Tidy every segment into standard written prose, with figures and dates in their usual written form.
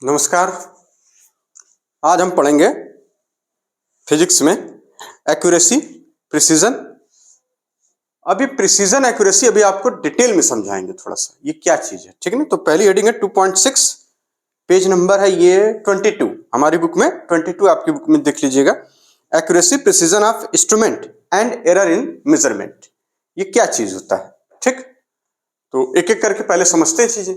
नमस्कार। आज हम पढ़ेंगे फिजिक्स में एक्यूरेसी, प्रिसीजन। अभी प्रिसीजन एक्यूरेसी अभी आपको डिटेल में समझाएंगे थोड़ा सा ये क्या चीज है, ठीक है ना। तो पहली हेडिंग है 2.6, पेज नंबर है ये 22, हमारी बुक में 22, आपकी बुक में देख लीजिएगा। Accuracy, precision of instrument and error in measurement, ये क्या चीज होता है, ठीक। तो एक एक करके पहले समझते हैं चीजें।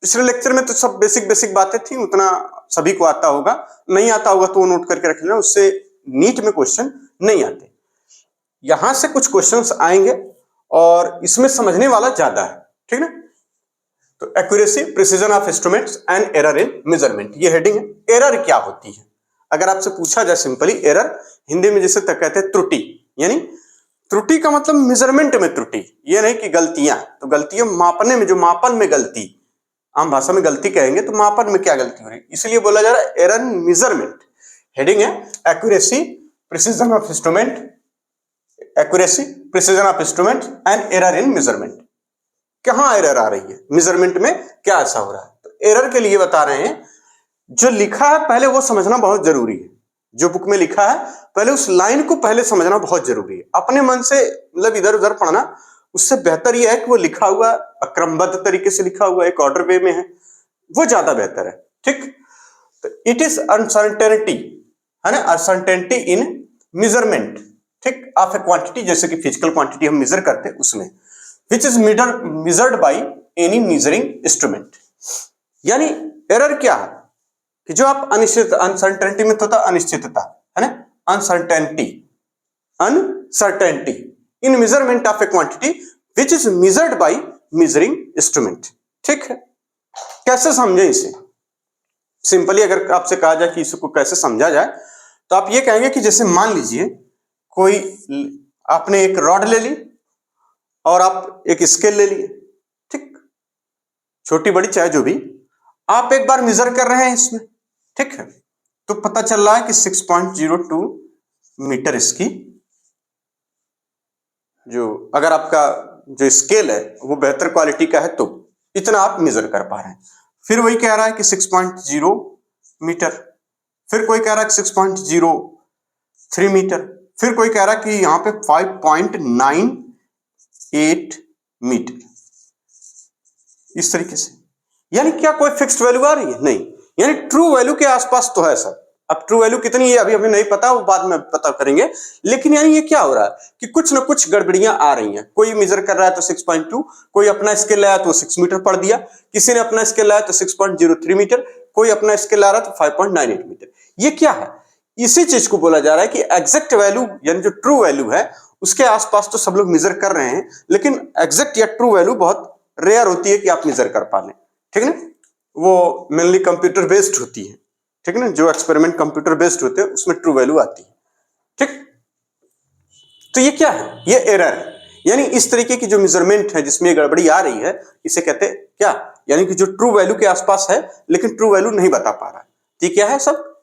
पिछले लेक्चर में तो सब बेसिक बातें थी, उतना सभी को आता होगा, नहीं आता होगा तो वो नोट करके रख लेना, उससे नीट में क्वेश्चन नहीं आते। यहां से कुछ क्वेश्चंस आएंगे और इसमें समझने वाला ज्यादा है, ठीक ना। तो accuracy, precision of instruments and error in measurement, ये हेडिंग है। एरर क्या होती है, अगर आपसे पूछा जाए सिंपली, एरर हिंदी में जिसे कहते हैं त्रुटि, यानी त्रुटि का मतलब मेजरमेंट में त्रुटि, ये नहीं कि गलतियां। तो गलतियां मापने में, जो मापन में गलती, आम भाषा में गलती कहेंगे तो मापन में क्या गलती हो रही है, इसलिए बोला जा रहा है एरर इन मेजरमेंट। हेडिंग है accuracy, precision of instrument, accuracy, precision of instrument and error in measurement. कहां एरर आ रही है, मेजरमेंट में क्या ऐसा हो रहा है। तो एरर के लिए बता रहे हैं, जो लिखा है पहले वो समझना बहुत जरूरी है। जो बुक में लिखा है पहले उस लाइन को पहले समझना बहुत जरूरी है। अपने मन से मतलब इधर उधर पढ़ना, उससे बेहतर यह है कि वो लिखा हुआ क्रमबद्ध तरीके से लिखा हुआ एक ऑर्डर वे में है, वो ज्यादा बेहतर है, ठीक। तो इट इज अनसर्टेनिटी, है ना, अनसर्टेनिटी इन मेजरमेंट, ठीक, ऑफ ए क्वांटिटी, जैसे कि फिजिकल क्वांटिटी हम मेजर करते हैं उसमें, which is measured by any measuring instrument. यानी एरर क्या है कि जो आप अनिश्चित, अनसर्टेनिटी में होता अनिश्चितता, है ना, uncertainty in measurement of A quantity which is measured by measuring instrument, ठीक है। कैसे समझे इसे, सिंपली अगर आपसे कहा जाए कि इसको कैसे समझा जाए, तो आप ये कहेंगे कि जैसे मान लीजिए कोई, आपने एक रॉड ले ली और आप एक स्केल ले लिए, ठीक, छोटी बड़ी चाहे जो भी, आप एक बार मेजर कर रहे हैं इसमें, ठीक है। तो पता चल रहा है कि 6.02 मीटर इसकी, जो अगर आपका जो स्केल है वो बेहतर क्वालिटी का है तो इतना आप मेजर कर पा रहे हैं। फिर वही कह रहा है कि 6.0 मीटर, फिर कोई कह रहा है 6.03 मीटर, फिर कोई कह रहा है कि यहां पे 5.98 मीटर, इस तरीके से। यानी क्या कोई फिक्स्ड वैल्यू आ रही है, नहीं, यानी ट्रू वैल्यू के आसपास तो है सर। अब ट्रू वैल्यू कितनी है अभी हमें नहीं पता, वो बाद में पता करेंगे, लेकिन यानी ये क्या हो रहा है कि कुछ ना कुछ गड़बड़ियां आ रही हैं। कोई मेजर कर रहा है तो 6.2, कोई अपना स्केल लाया तो 6 मीटर पढ़ दिया, किसी ने अपना स्केल लाया तो 6.03 मीटर, कोई अपना स्केल ला रहा तो 5.98 मीटर। ये क्या है, इसी चीज को बोला जा रहा है कि एग्जैक्ट वैल्यू, यानी जो ट्रू वैल्यू है उसके आसपास तो सब लोग मेजर कर रहे हैं, लेकिन एग्जैक्ट या ट्रू वैल्यू बहुत रेयर होती है कि आप मेजर कर पा लें, ठीक है ना। वो मेनली कंप्यूटर बेस्ड होती है, ठीक है ना, जो एक्सपेरिमेंट कंप्यूटर बेस्ड होते हैं उसमें ट्रू वैल्यू आती है, ठीक। तो ये क्या है, ये एरर है। यानी इस तरीके की जो मेजरमेंट है जिसमें गड़बड़ी आ रही है, इसे कहते हैं क्या, यानी कि जो ट्रू वैल्यू के आसपास है लेकिन ट्रू वैल्यू नहीं बता पा रहा है, तो क्या है, सब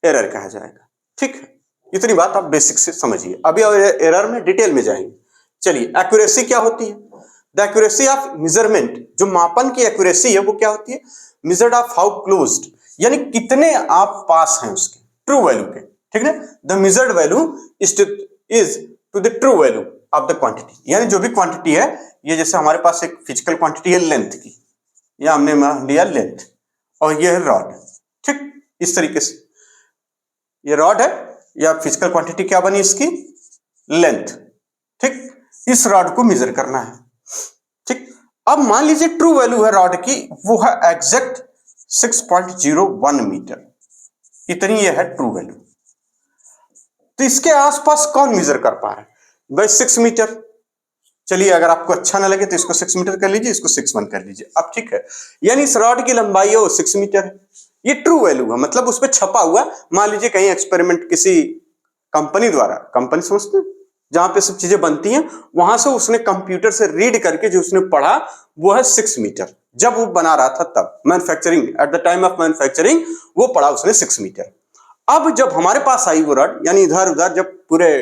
एरर कहा जाएगा, ठीक है। इतनी बात आप बेसिक से समझिए। अभी एरर में डिटेल में जाएंगे। चलिए, एक्यूरेसी क्या होती है। द एक्यूरेसी ऑफ मेजरमेंट, जो मापन की एक्यूरेसी है वो क्या होती है, मेजर्ड ऑफ हाउ क्लोज्ड, यानी कितने आप पास हैं उसके ट्रू वैल्यू के, ठीक है। The measured value is to the true value of the quantity, यानी जो भी क्वांटिटी है, ये जैसे हमारे पास एक फिजिकल क्वांटिटी है लेंथ की, या हमने लिया लेंथ, और ये है रॉड, ठीक। इस तरीके से ये रॉड है, या फिजिकल क्वांटिटी क्या बनी इसकी, लेंथ, ठीक। इस रॉड को मेजर करना है, ठीक। अब मान लीजिए ट्रू वैल्यू है रॉड की, वो है एग्जैक्ट 6.01 मीटर, इतनी ये है ट्रू वैल्यू। तो इसके आसपास कौन मेजर कर पा रहा है भाई, 6 मीटर। चलिए, अगर आपको अच्छा ना लगे तो इसको 6 मीटर कर लीजिए, इसको 6.1 कर लीजिए, अब ठीक है। यानी इस रॉड की लंबाई है वो 6 मीटर है, ये ट्रू वैल्यू है, मतलब उस पर छपा हुआ, मान लीजिए कहीं एक्सपेरिमेंट किसी कंपनी द्वारा, कंपनी समझते हैं जहां पे सब चीजें बनती हैं, वहां से उसने कंप्यूटर से रीड करके जो उसने पढ़ा वो है 6 मीटर। जब वो बना रहा था तब manufacturing, at the time of manufacturing, वो पढ़ा उसने 6 मीटर। अब जब हमारे पास आई वो रॉड, यानी इधर उधर जब पूरे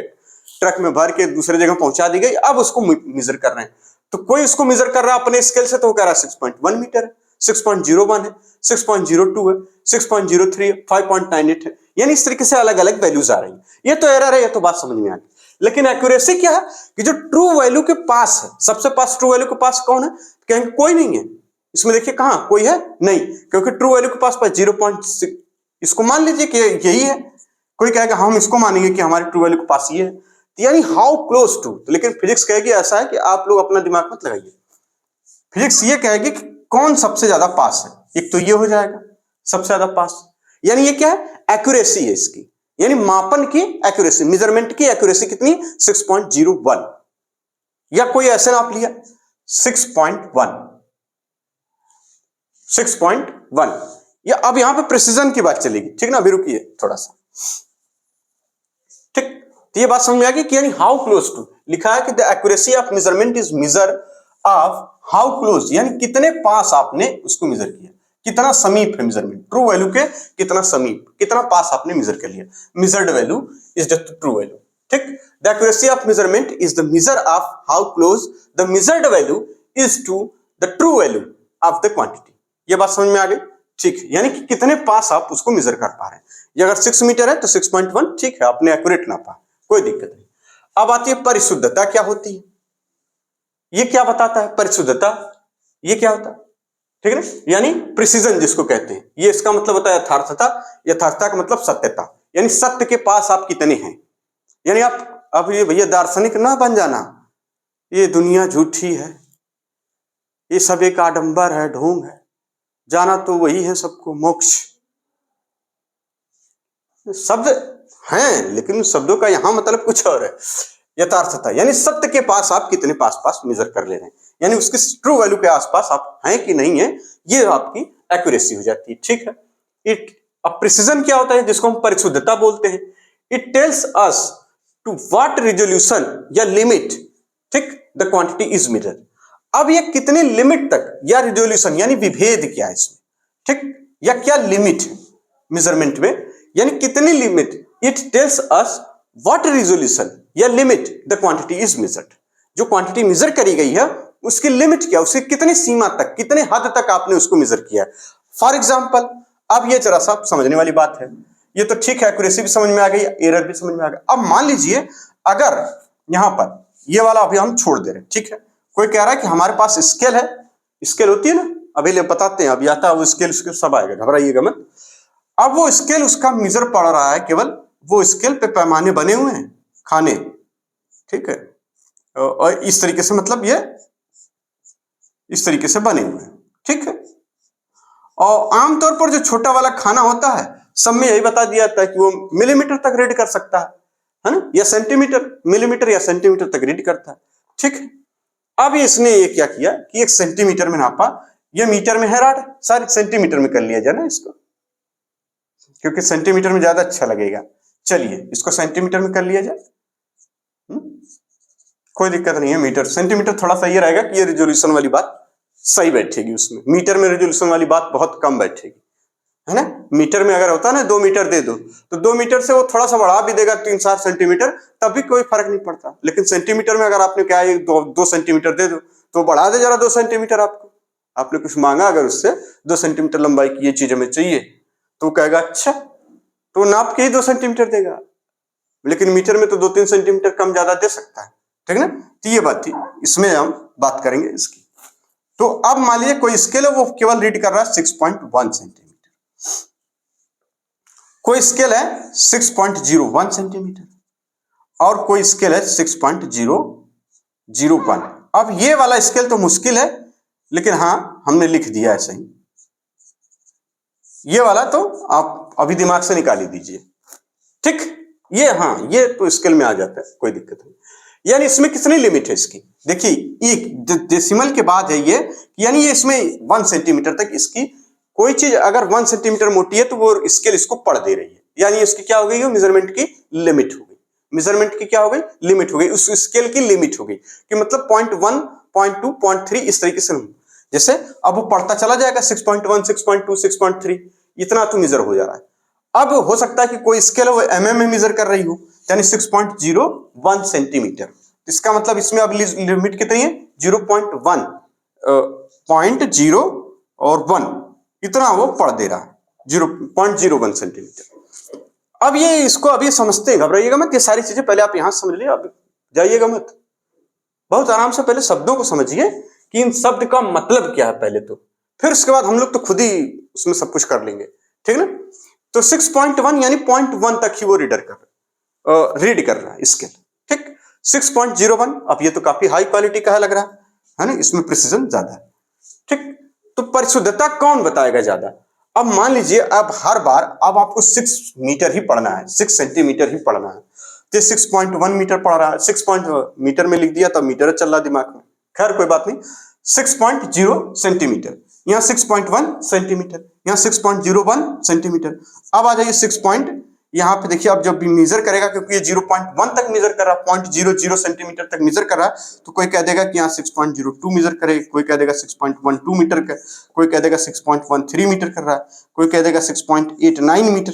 ट्रक में भर के दूसरे जगह पहुंचा दी गई, अब उसको मेजर कर रहे हैं। तो कोई उसको मेजर कर रहा है अपने स्केल से, तो वो कह रहा है 6.1 मीटर, 6.01 है, 6.02 है, 6.03 है, 5.98 है, यानी इस तरीके से अलग अलग वैल्यूज आ रही है। ये तो एरर है, ये तो बात समझ में आ गई। लेकिन एक्यूरेसी क्या है कि जो ट्रू वैल्यू के पास है, सबसे पास ट्रू वैल्यू के पास कौन है, कहेंगे कोई नहीं है। इसमें देखिए कहां कोई है नहीं, क्योंकि ट्रू वैल्यू के पास 0.6, इसको मान लीजिए कि यही है। कोई कहेगा हम इसको मानेंगे कि हमारे ट्रू वैल्यू के पास ये है, तो यानी हाउ क्लोज टू। लेकिन फिजिक्स कहेगी ऐसा है कि आप लोग अपना दिमाग मत लगाइए। फिजिक्स ये कहेगी कि कौन सबसे ज्यादा पास है, एक तो ये हो जाएगा सबसे ज्यादा पास, यानी ये क्या है, एक्यूरेसी है इसकी, यानी मापन की एक्यूरेसी, मेजरमेंट की एक्यूरेसी कितनी, 6.01, या कोई ऐसे नाप लिया 6.1, 6.1, या अब यहां पे प्रिसीजन की बात चलेगी, ठीक ना, अभी रुकिए थोड़ा सा, ठीक। तो ये बात समझ में आ गई कि यानी हाउ क्लोज टू, लिखा है कि the accuracy of measurement is major of how close, यानी कितने पास आपने उसको मेजर किया, कितना समीप है मेजरमेंट, ट्रू वैल्यू के कितना समीप, कितना पास आपने मेजर कर लिया। Measured value is the true value, ठीक। The accuracy of measurement is the measure of how close the measured value is to the true value of the quantity. ये बात समझ में आ गई, ठीक, यानी कि कितने पास आप उसको मेजर कर पा रहे हैं। ये अगर 6 मीटर है तो 6.1, ठीक है, आपने एक्यूरेट नापा, कोई दिक्कत नहीं। अब आती है परिशुद्धता, क्या होती है, ये क्या बताता है परिशुद्धता, ये क्या होता है, ठीक है ना, यानी प्रिसीजन जिसको कहते हैं, ये इसका मतलब होता है यथार्थता, यथार्थता का मतलब सत्यता, यानी सत्य के पास आप कितने हैं। यानी आप अब ये भैया दार्शनिक ना बन जाना, ये दुनिया झूठी है, ये सब एक आडंबर है, ढोंग है, जाना तो वही है सबको मोक्ष। शब्द हैं लेकिन शब्दों का यहां मतलब कुछ और है। यथार्थता यानी सत्य के पास आप कितने पास मेजर कर ले रहे हैं, यानी उसके ट्रू वैल्यू के आसपास आप हैं कि नहीं है, ये आपकी एक्यूरेसी हो जाती है, ठीक है। इट अब प्रिसीजन क्या होता है, जिसको हम परिशुद्धता बोलते हैं। It tells us to what resolution या लिमिट, ठीक, द क्वांटिटी इज मेजर्ड। अब ये कितने लिमिट तक या रिजोल्यूशन यानी विभेद क्या है इसमें, ठीक, या क्या लिमिट है मेजरमेंट में, यानी कितनी limit. It tells us what resolution या limit the quantity is measured, जो क्वांटिटी मेजर करी गई है उसकी लिमिट क्या, उसकी कितनी सीमा तक, कितने हद तक आपने उसको मेजर किया है। फॉर एग्जांपल, अब ये जरा सा समझने वाली बात है, ये तो ठीक है, एक्यूरेसी भी समझ में आ गई, एरर भी समझ में आ गया। अब मान लीजिए अगर यहां पर ये वाला अभी हम छोड़ दे रहे हैं, ठीक है, कोई कह रहा है कि हमारे पास स्केल है, स्केल होती है ना, अभी ले बताते हैं, अभी आता है वो स्केल, उसके सब आएगा, घबराइएगा मत। अब वो स्केल उसका मेजर पड़ रहा है, केवल वो स्केल पे पैमाने बने हुए हैं खाने, ठीक है, और इस तरीके से, मतलब ये इस तरीके से बने हुए हैं, ठीक है। और आमतौर पर जो छोटा वाला खाना होता है सब में यही बता दिया जाता है कि वो मिलीमीटर तक रीड कर सकता है ना, या सेंटीमीटर, मिलीमीटर या सेंटीमीटर तक रीड करता है, ठीक है। अब इसने ये क्या किया कि 1 सेंटीमीटर में नापा, ये मीटर में है राड, सारी सेंटीमीटर में कर लिया जाए ना इसको, क्योंकि सेंटीमीटर में ज्यादा अच्छा लगेगा। चलिए इसको सेंटीमीटर में कर लिया जाए, कोई दिक्कत नहीं है। मीटर सेंटीमीटर थोड़ा सा ये रहेगा कि ये रिजोल्यूशन वाली बात सही बैठेगी उसमें, मीटर में रिजोल्यूशन वाली बात बहुत कम बैठेगी, है ना। मीटर में अगर होता है ना 2 मीटर दे दो तो 2 मीटर से वो थोड़ा सा बढ़ा भी देगा 3-4 सेंटीमीटर, तब भी कोई फर्क नहीं पड़ता। लेकिन सेंटीमीटर में अगर आपने क्या है 2 सेंटीमीटर दे दो तो बढ़ा दे जरा 2 सेंटीमीटर, आपको आपने कुछ मांगा अगर उससे 2 सेंटीमीटर लंबाई की ये चीज हमें चाहिए, तो कहेगा अच्छा, तो नाप के ही 2 सेंटीमीटर देगा। लेकिन मीटर में तो 2-3 सेंटीमीटर कम ज्यादा दे सकता है, ठीक है ना। तो ये बात थी, इसमें हम बात करेंगे इसकी। तो अब मान लीजिए कोई स्केल है वो केवल रीड कर रहा है 6.1 सेंटीमीटर, कोई स्केल है 6.01 सेंटीमीटर, और कोई स्केल है 6.001। अब ये वाला स्केल तो मुश्किल है, लेकिन हाँ हमने लिख दिया ऐसे ही, ये वाला तो आप अभी दिमाग से निकाल ही दीजिए, ठीक। ये हाँ ये तो स्केल में आ जाता है, कोई दिक्कत नहीं। यानी इसमें कितनी लिमिट है इसकी, देखिए एक डेसिमल के बाद है ये, यानी ये इसमें 1 सेंटीमीटर तक इसकी कोई चीज अगर 1 सेंटीमीटर मोटी है तो वो स्केल इसको पढ़ दे रही है, यानी इसकी क्या हो गई, मेजरमेंट की लिमिट हो गई, मेजरमेंट की क्या हो गई, लिमिट हो गई, उस स्केल की लिमिट हो गई कि मतलब 0.1, 0.2, 0.3 इस तरीके से। जैसे अब वो पढ़ता चला जाएगा 6.1, 6.2, 6.3, इतना तो मेजर हो जा रहा है। अब हो सकता है कि कोई स्केल वो mm में मेजर कर रही हो, यानी 6.01 सेंटीमीटर, इसका मतलब इसमें अब लिमिट कितनी है 0.1, और 1 इतना वो पढ़ दे रहा है, 0.01 सेंटीमीटर। अब ये इसको अभी समझते हैं, घबराइएगा मत, ये सारी चीजें पहले आप यहां समझ लिए, अब जाइएगा मत, बहुत आराम से पहले शब्दों को समझिए कि इन शब्द का मतलब क्या है पहले तो, फिर उसके बाद हम लोग तो खुद ही उसमें सब कुछ कर लेंगे, ठीक ना। तो 6.1 यानी 0.1 तक ही वो रीड कर रहा है स्केल, ठीक। 6.01, अब ये तो काफी हाई क्वालिटी का है लग रहा है ना, इसमें प्रिसीजन ज्यादा है, ठीक। तो परिशुद्धता कौन बताएगा ज्यादा? अब मान लीजिए अब हर बार अब आपको 6 मीटर ही पढ़ना है, 6 सेंटीमीटर ही पढ़ना है, तो 6.1 मीटर पढ़ रहा है, 6 मीटर में लिख दिया तो मीटर चल रहा दिमाग में, खैर कोई बात नहीं। 6.0 सेंटीमीटर, यहाँ 6.1 सेंटीमीटर, यहाँ 6.01 सेंटीमीटर। अब आ जाइए 6 यहाँ पे देखिए, अब जब भी मेजर करेगा, क्योंकि ये 0.1 तक मेजर कर रहा है, 0.00 सेंटीमीटर तक मेजर कर रहा है, तो कोई कह देगा कि यहाँ 6.02 मेजर करे, कोई कह देगा 6.12 मीटर का, कोई कह देगा 6.13 मीटर कर रहा है, कोई कह देगा 6.89 मीटर,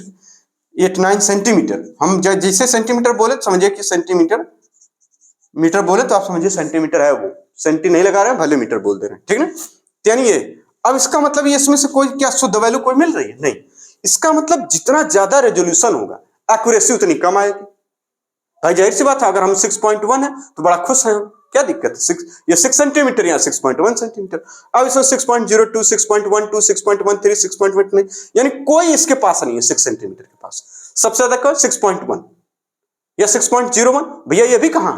89 सेंटीमीटर। हम जैसे सेंटीमीटर बोले समझिए कि सेंटीमीटर, मीटर बोले तो आप समझिए सेंटीमीटर है, वो सेंटी नहीं लगा रहे हैं, भले मीटर बोल दे रहे हैं, ठीक ना। यानी ये, अब इसका मतलब ये इसमें से कोई क्या शुद्ध वैल्यू कोई मिल रही है? नहीं। इसका मतलब जितना ज्यादा रेजोल्यूशन होगा एक्यूरेसी उतनी कम आएगी। भाई जाहिर सी बात है, अगर हम 6.1 है तो बड़ा खुश है, क्या दिक्कत है, 6 सेंटीमीटर या 6.1 सेंटीमीटर। अब इसमें 6.02, 6.12, 6.13, 6.19, यानी कोई इसके पास नहीं है 6 सेंटीमीटर के पास। सबसे ज्यादा कौन? 6.1 या 6.01। भैया ये भी कहां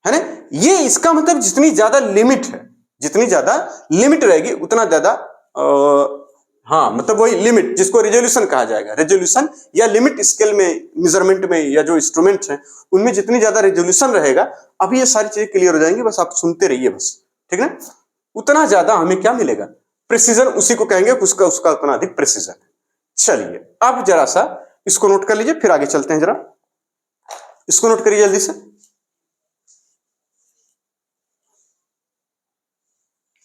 है ना? ये इसका मतलब जितनी ज्यादा लिमिट है, जितनी ज्यादा लिमिट रहेगी उतना ज्यादा हाँ मतलब वही लिमिट जिसको रेजोल्यूशन कहा जाएगा, रेजोल्यूशन या लिमिट स्केल में, मेजरमेंट में या जो इंस्ट्रूमेंट्स हैं उनमें जितनी ज्यादा रेजोल्यूशन रहेगा, अभी ये सारी चीजें क्लियर हो जाएंगी, बस आप सुनते रहिए बस, ठीक है। उतना ज्यादा हमें क्या मिलेगा? प्रिसीजन, उसी को कहेंगे उसका उतना अधिक प्रिसीजन। चलिए अब जरा सा इसको नोट कर लीजिए, फिर आगे चलते हैं, जरा इसको नोट करिए जल्दी से।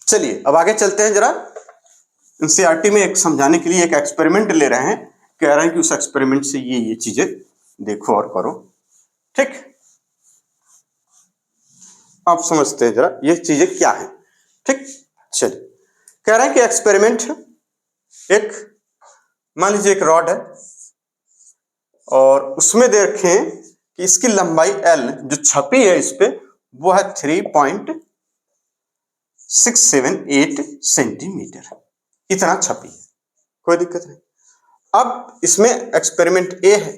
चलिए अब आगे चलते हैं, जरा एनसीईआरटी में एक समझाने के लिए एक एक्सपेरिमेंट ले रहे हैं, कह रहे हैं कि उस एक्सपेरिमेंट से ये चीजें देखो और करो, ठीक। आप समझते हैं जरा ये चीजें क्या है, ठीक। चलिए कह रहे हैं कि एक्सपेरिमेंट है, एक मान लीजिए एक रॉड है और उसमें देखें कि इसकी लंबाई L जो छपी है इस पे वो है 3.678 सेंटीमीटर, इतना छपी है, कोई दिक्कत नहीं। अब इसमें एक्सपेरिमेंट ए है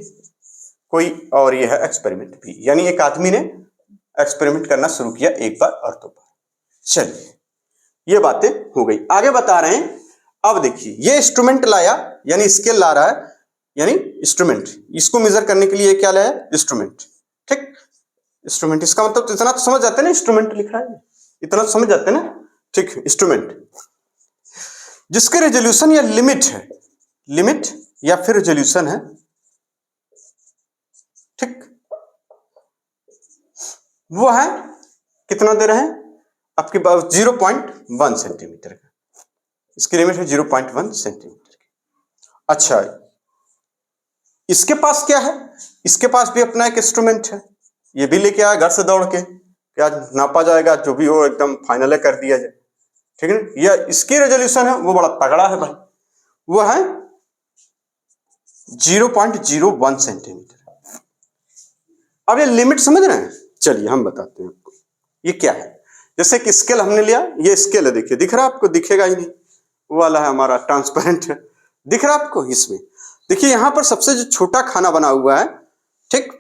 कोई और ये है एक्सपेरिमेंट बी, यानी एक आदमी ने एक्सपेरिमेंट करना शुरू किया एक बार और दो बार। चलिए ये बातें हो गई, आगे बता रहे हैं। अब देखिए ये इंस्ट्रूमेंट लाया, यानी स्केल ला रहा है, यानी इंस्ट्रूमेंट, इसको मेजर करने के लिए क्या लाया? इंस्ट्रूमेंट, ठीक। इंस्ट्रूमेंट, इसका मतलब तो इतना तो समझ जाते हैं ना, इंस्ट्रूमेंट लिखा है इतना तो समझ जाते हैं ना, ठीक। इंस्ट्रूमेंट जिसके रेजोल्यूशन या लिमिट है, लिमिट या फिर रेजोल्यूशन है, ठीक, वो है कितना दे रहे हैं आपके पास? 0.1 सेंटीमीटर का, इसकी लिमिट है 0.1 सेंटीमीटर की। अच्छा इसके पास क्या है? इसके पास भी अपना एक इंस्ट्रूमेंट है, ये भी लेके आया घर से दौड़ के, क्या नापा जाएगा, जो भी हो एकदम फाइनल कर दिया जाए, ठीक है। या इसकी रेजोल्यूशन है वो बड़ा तगड़ा है भाई, वो है 0.01 सेंटीमीटर। अब ये लिमिट समझ रहे हैं? चलिए हम बताते हैं आपको ये क्या है। जैसे कि स्केल हमने लिया, ये स्केल है, देखिए दिख रहा है आपको? दिखेगा ही नहीं, वो वाला है हमारा ट्रांसपेरेंट है, दिख रहा है आपको? इसमें देखिए यहां पर सबसे जो छोटा खाना बना हुआ है, ठीक,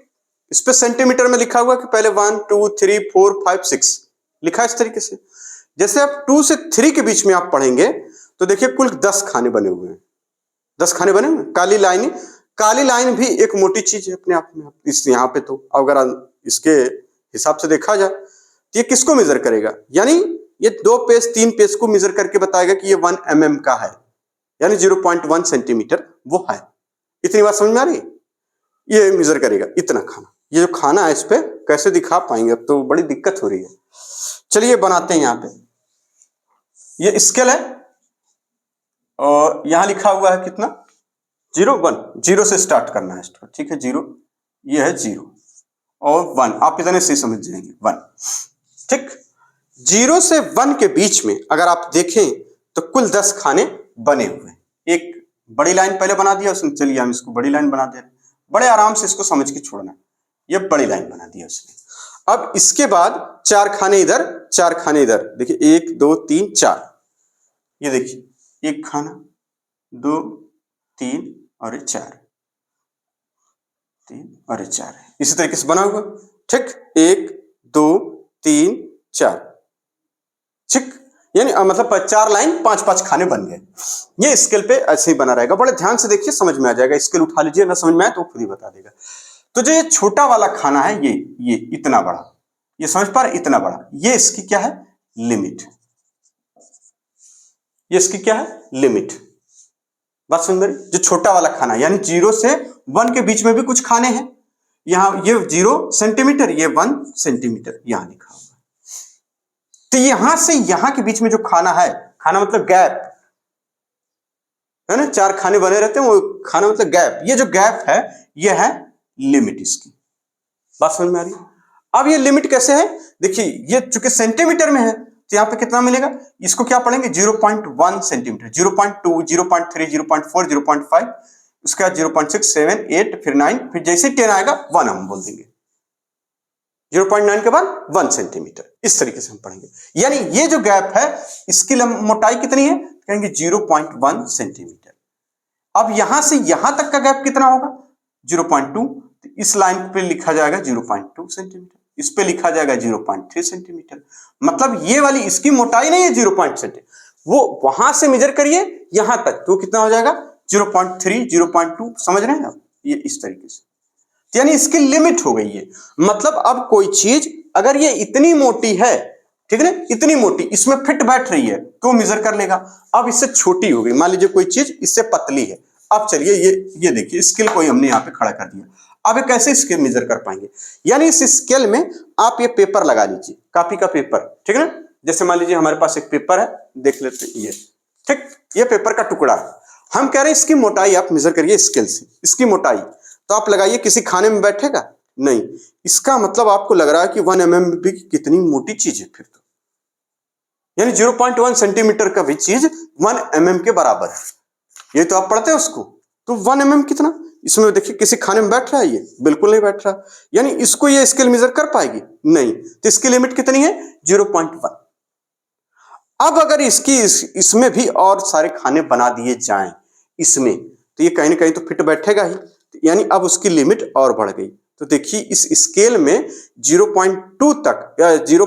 इस पे सेंटीमीटर में लिखा हुआ है कि पहले 1 2 3 4 5 6 लिखा है इस तरीके से। जैसे आप 2 से 3 के बीच में आप पढ़ेंगे तो देखिए कुल 10 खाने बने हुए हैं, 10 खाने बने हुए। काली लाइन भी एक मोटी चीज है अपने आप में, इस यहाँ पे तो अगर इसके हिसाब से देखा जाए तो ये किसको मेजर करेगा? यानी ये 2 पेज 3 पेज को मेजर करके बताएगा कि ये 1 mm का है, यानी 0.1 सेंटीमीटर वो है। इतनी बात समझ में आ रही है? ये मेजर करेगा इतना खाना। ये जो खाना है इस पे कैसे दिखा पाएंगे, अब तो बड़ी दिक्कत हो रही है। चलिए बनाते हैं, यहाँ पे ये स्केल है और यहां लिखा हुआ है कितना? 0 से स्टार्ट करना है, ठीक है। 0 ये है 0 और 1, आप इतने से समझ जाएंगे 1, ठीक। 0 से 1 के बीच में अगर आप देखें तो कुल 10 खाने बने हुए हैं। एक बड़ी लाइन पहले बना दिया उसने, चलिए हम इसको बड़ी लाइन बना दे रहे हैं, बड़े आराम से इसको समझ के छोड़ना। ये बड़ी लाइन बना दिया उसने। अब इसके बाद 4 खाने इधर, 4 खाने इधर, देखिए 1 2 3 4, ये देखिए एक खाना 2 3 और 4, 3 और 4 है, इसी तरीके से बना हुआ। ठीक, 1 2 3 4, ठीक, यानी मतलब 4 लाइन 5-5 खाने बन गए। ये स्केल पे ऐसे ही बना रहेगा। बड़े ध्यान से देखिए, समझ में आ जाएगा। स्केल उठा लीजिए, ना समझ में आए तो खुद ही बता देगा। तो जो ये छोटा वाला खाना है, ये इतना बड़ा, ये समझ पा रहे, इतना बड़ा, ये इसकी क्या है, लिमिट। ये इसकी क्या है, लिमिट। बात सुन रही, जो छोटा वाला खाना यानी 0 से 1 के बीच में भी कुछ खाने हैं। यहां ये 0 सेंटीमीटर, ये 1 सेंटीमीटर यहां लिखा हुआ है। तो यहां से यहां के बीच में जो खाना है, खाना मतलब गैप है ना, 4 खाने बने रहते हैं, वो खाना मतलब गैप। ये जो गैप है, ये है लिमिट इसकी। बात समझ में आ रही है? अब ये लिमिट कैसे है, देखिए ये चूंकि सेंटीमीटर में है तो यहां पे कितना मिलेगा, इसको क्या पढ़ेंगे, 0.1 सेंटीमीटर, 0.2 0.3 0.4 0.5, उसके बाद 0.6 7 8 फिर 9, फिर जैसे 10 आएगा 1 हम बोल देंगे। 0.9 के बाद 1 सेंटीमीटर, इस तरीके से हम पढ़ेंगे। यानी ये जो गैप है, इसकी मोटाई कितनी है, कहेंगे 0.1 सेंटीमीटर। अब यहां से यहां तक का गैप कितना होगा, 0.2, तो इस लाइन पे लिखा जाएगा 0.2 सेंटीमीटर, इस पे लिखा जाएगा 0.3 सेंटीमीटर। मतलब ये वाली इसकी मोटाई नहीं है 0.7 सेंटीमीटर, वो वहां से मेजर करिए यहां तक तो कितना हो जाएगा, 0.3 0.2, समझ रहे हैं आप, ये इस तरीके से। यानी इसकी लिमिट हो गई है। मतलब अब कोई चीज अगर ये इतनी मोटी है, ठीक है ना, इतनी मोटी इसमें फिट बैठ रही है तो मेजर कर लेगा। अब इससे छोटी हो गई, मान लीजिए कोई चीज इससे पतली है। अब चलिए ये देखिए, स्केल को हमने यहाँ पे खड़ा कर दिया। अब ये कैसे स्केल मेजर कर पाएंगे, यानी इस स्केल में आप ये पेपर लगा लीजिए, कॉपी का पेपर, ठीक है ना। जैसे मान लीजिए हमारे पास एक पेपर है, देख लेते हैं ये, ठीक, ये पेपर का टुकड़ा है। हम कह रहे हैं इसकी मोटाई आप मेजर करिए स्केल से, इसकी मोटाई। तो आप लगाइए, किसी खाने में बैठेगा नहीं, इसका मतलब आपको लग रहा है कि 1 mm भी कितनी मोटी चीज है फिर तो, यानी 0.1 सेंटीमीटर का भी चीज 1 mm के बराबर है। ये तो आप पढ़ते हैं उसको, तो 1 mm कितना, इसमें देखिए किसी खाने में बैठ रहा है, ये बिल्कुल नहीं बैठ रहा, यानी इसको ये स्केल मेजर कर पाएगी नहीं, तो इसकी लिमिट कितनी है, 0.1। अब अगर इसमें भी और सारे खाने बना दिए जाएं इसमें, तो ये कहीं ना कहीं तो फिट बैठेगा ही, यानी अब उसकी लिमिट और बढ़ गई। तो देखिए इस स्केल में 0.2 तक या 0.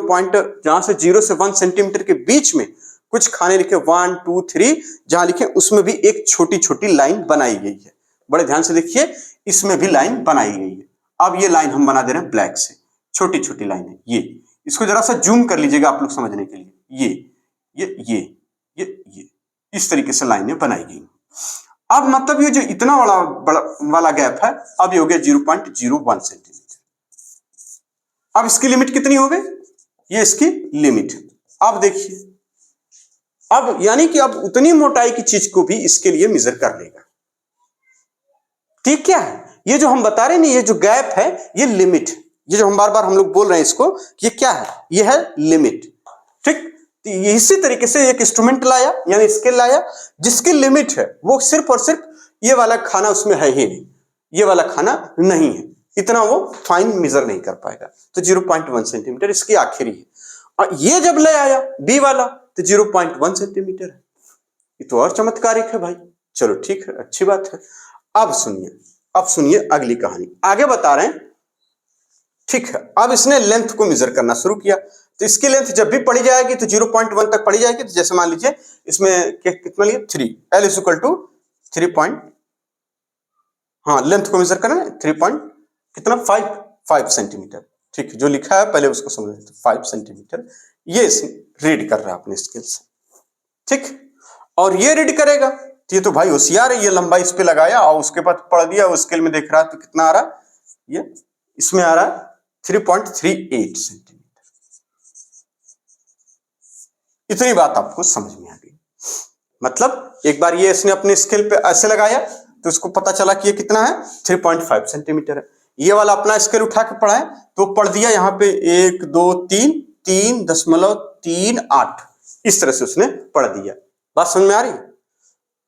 जहां से 0 से 1 सेंटीमीटर के बीच में कुछ खाने लिखे 1 2 3, जहां लिखे उसमें भी एक छोटी छोटी लाइन बनाई गई है। बड़े ध्यान से देखिए, इसमें भी लाइन बनाई गई है। अब ये लाइन हम बना दे रहे हैं ब्लैक से, छोटी छोटी लाइन है ये, इसको जरा सा जूम कर लीजिएगा आप लोग समझने के लिए। ये इस तरीके से लाइनें बनाई गई। अब मतलब ये जो इतना बड़ा वाला गैप है, अब ये हो गया 0.01 सेंटीमीटर। अब इसकी लिमिट कितनी हो गई, ये इसकी लिमिट। अब देखिए, अब यानी कि अब उतनी मोटाई की चीज को भी इसके लिए मेजर कर लेगा। ठीक, क्या है ये जो हम बता रहे हैं, ये जो गैप है ये लिमिट, ये जो हम बार बार हम लोग बोल रहे हैं इसको, ये क्या है, ये है लिमिट। ठीक, इसी तरीके से एक इंस्ट्रूमेंट लाया यानी स्केल लाया जिसकी लिमिट है वो सिर्फ और सिर्फ ये वाला खाना उसमें है ही नहीं, ये वाला खाना नहीं है, इतना वो फाइन मेजर नहीं कर पाएगा, तो 0.1 सेंटीमीटर इसकी आखिरी है। और ये जब ले आया बी वाला तो 0.1 सेंटीमीटर है, ये तो और चमत्कारिक है भाई। चलो ठीक है, अच्छी बात है। अब सुनिए अगली कहानी, आगे बता रहे हैं। ठीक है, अब इसने लेंथ को मेजर करना शुरू किया, तो इसकी लेंथ जब भी पढ़ी जाएगी तो 0.1 तक पढ़ी जाएगी। तो जैसे मान लीजिए इसमें कितना लिया 3, L इज इक्वल टू 3 हाँ लेंथ को मेजर करना है 3 कितना 5 सेंटीमीटर। ठीक है, जो लिखा है पहले उसको समझ लेते, 5 सेंटीमीटर ये रीड कर रहा है अपने स्केल से। ठीक, और ये रीड करेगा तो ये तो भाई होशियार है, ये लंबाई इस पे लगाया और उसके बाद पढ़ दिया, उस स्केल में देख रहा है तो कितना आ रहा है, ये इसमें आ रहा है 3.38 सेंटीमीटर। इतनी बात आपको समझ में आ गई। मतलब एक बार ये इसने अपने स्केल पे ऐसे लगाया तो उसको पता चला कि ये कितना है 3.5 सेंटीमीटर है। ये वाला अपना स्केल उठा के पढ़ा है तो पढ़ दिया यहाँ पे 1 2 3 3.3 0.38 इस तरह से उसने पढ़ दिया। बात समझ में आ रही है?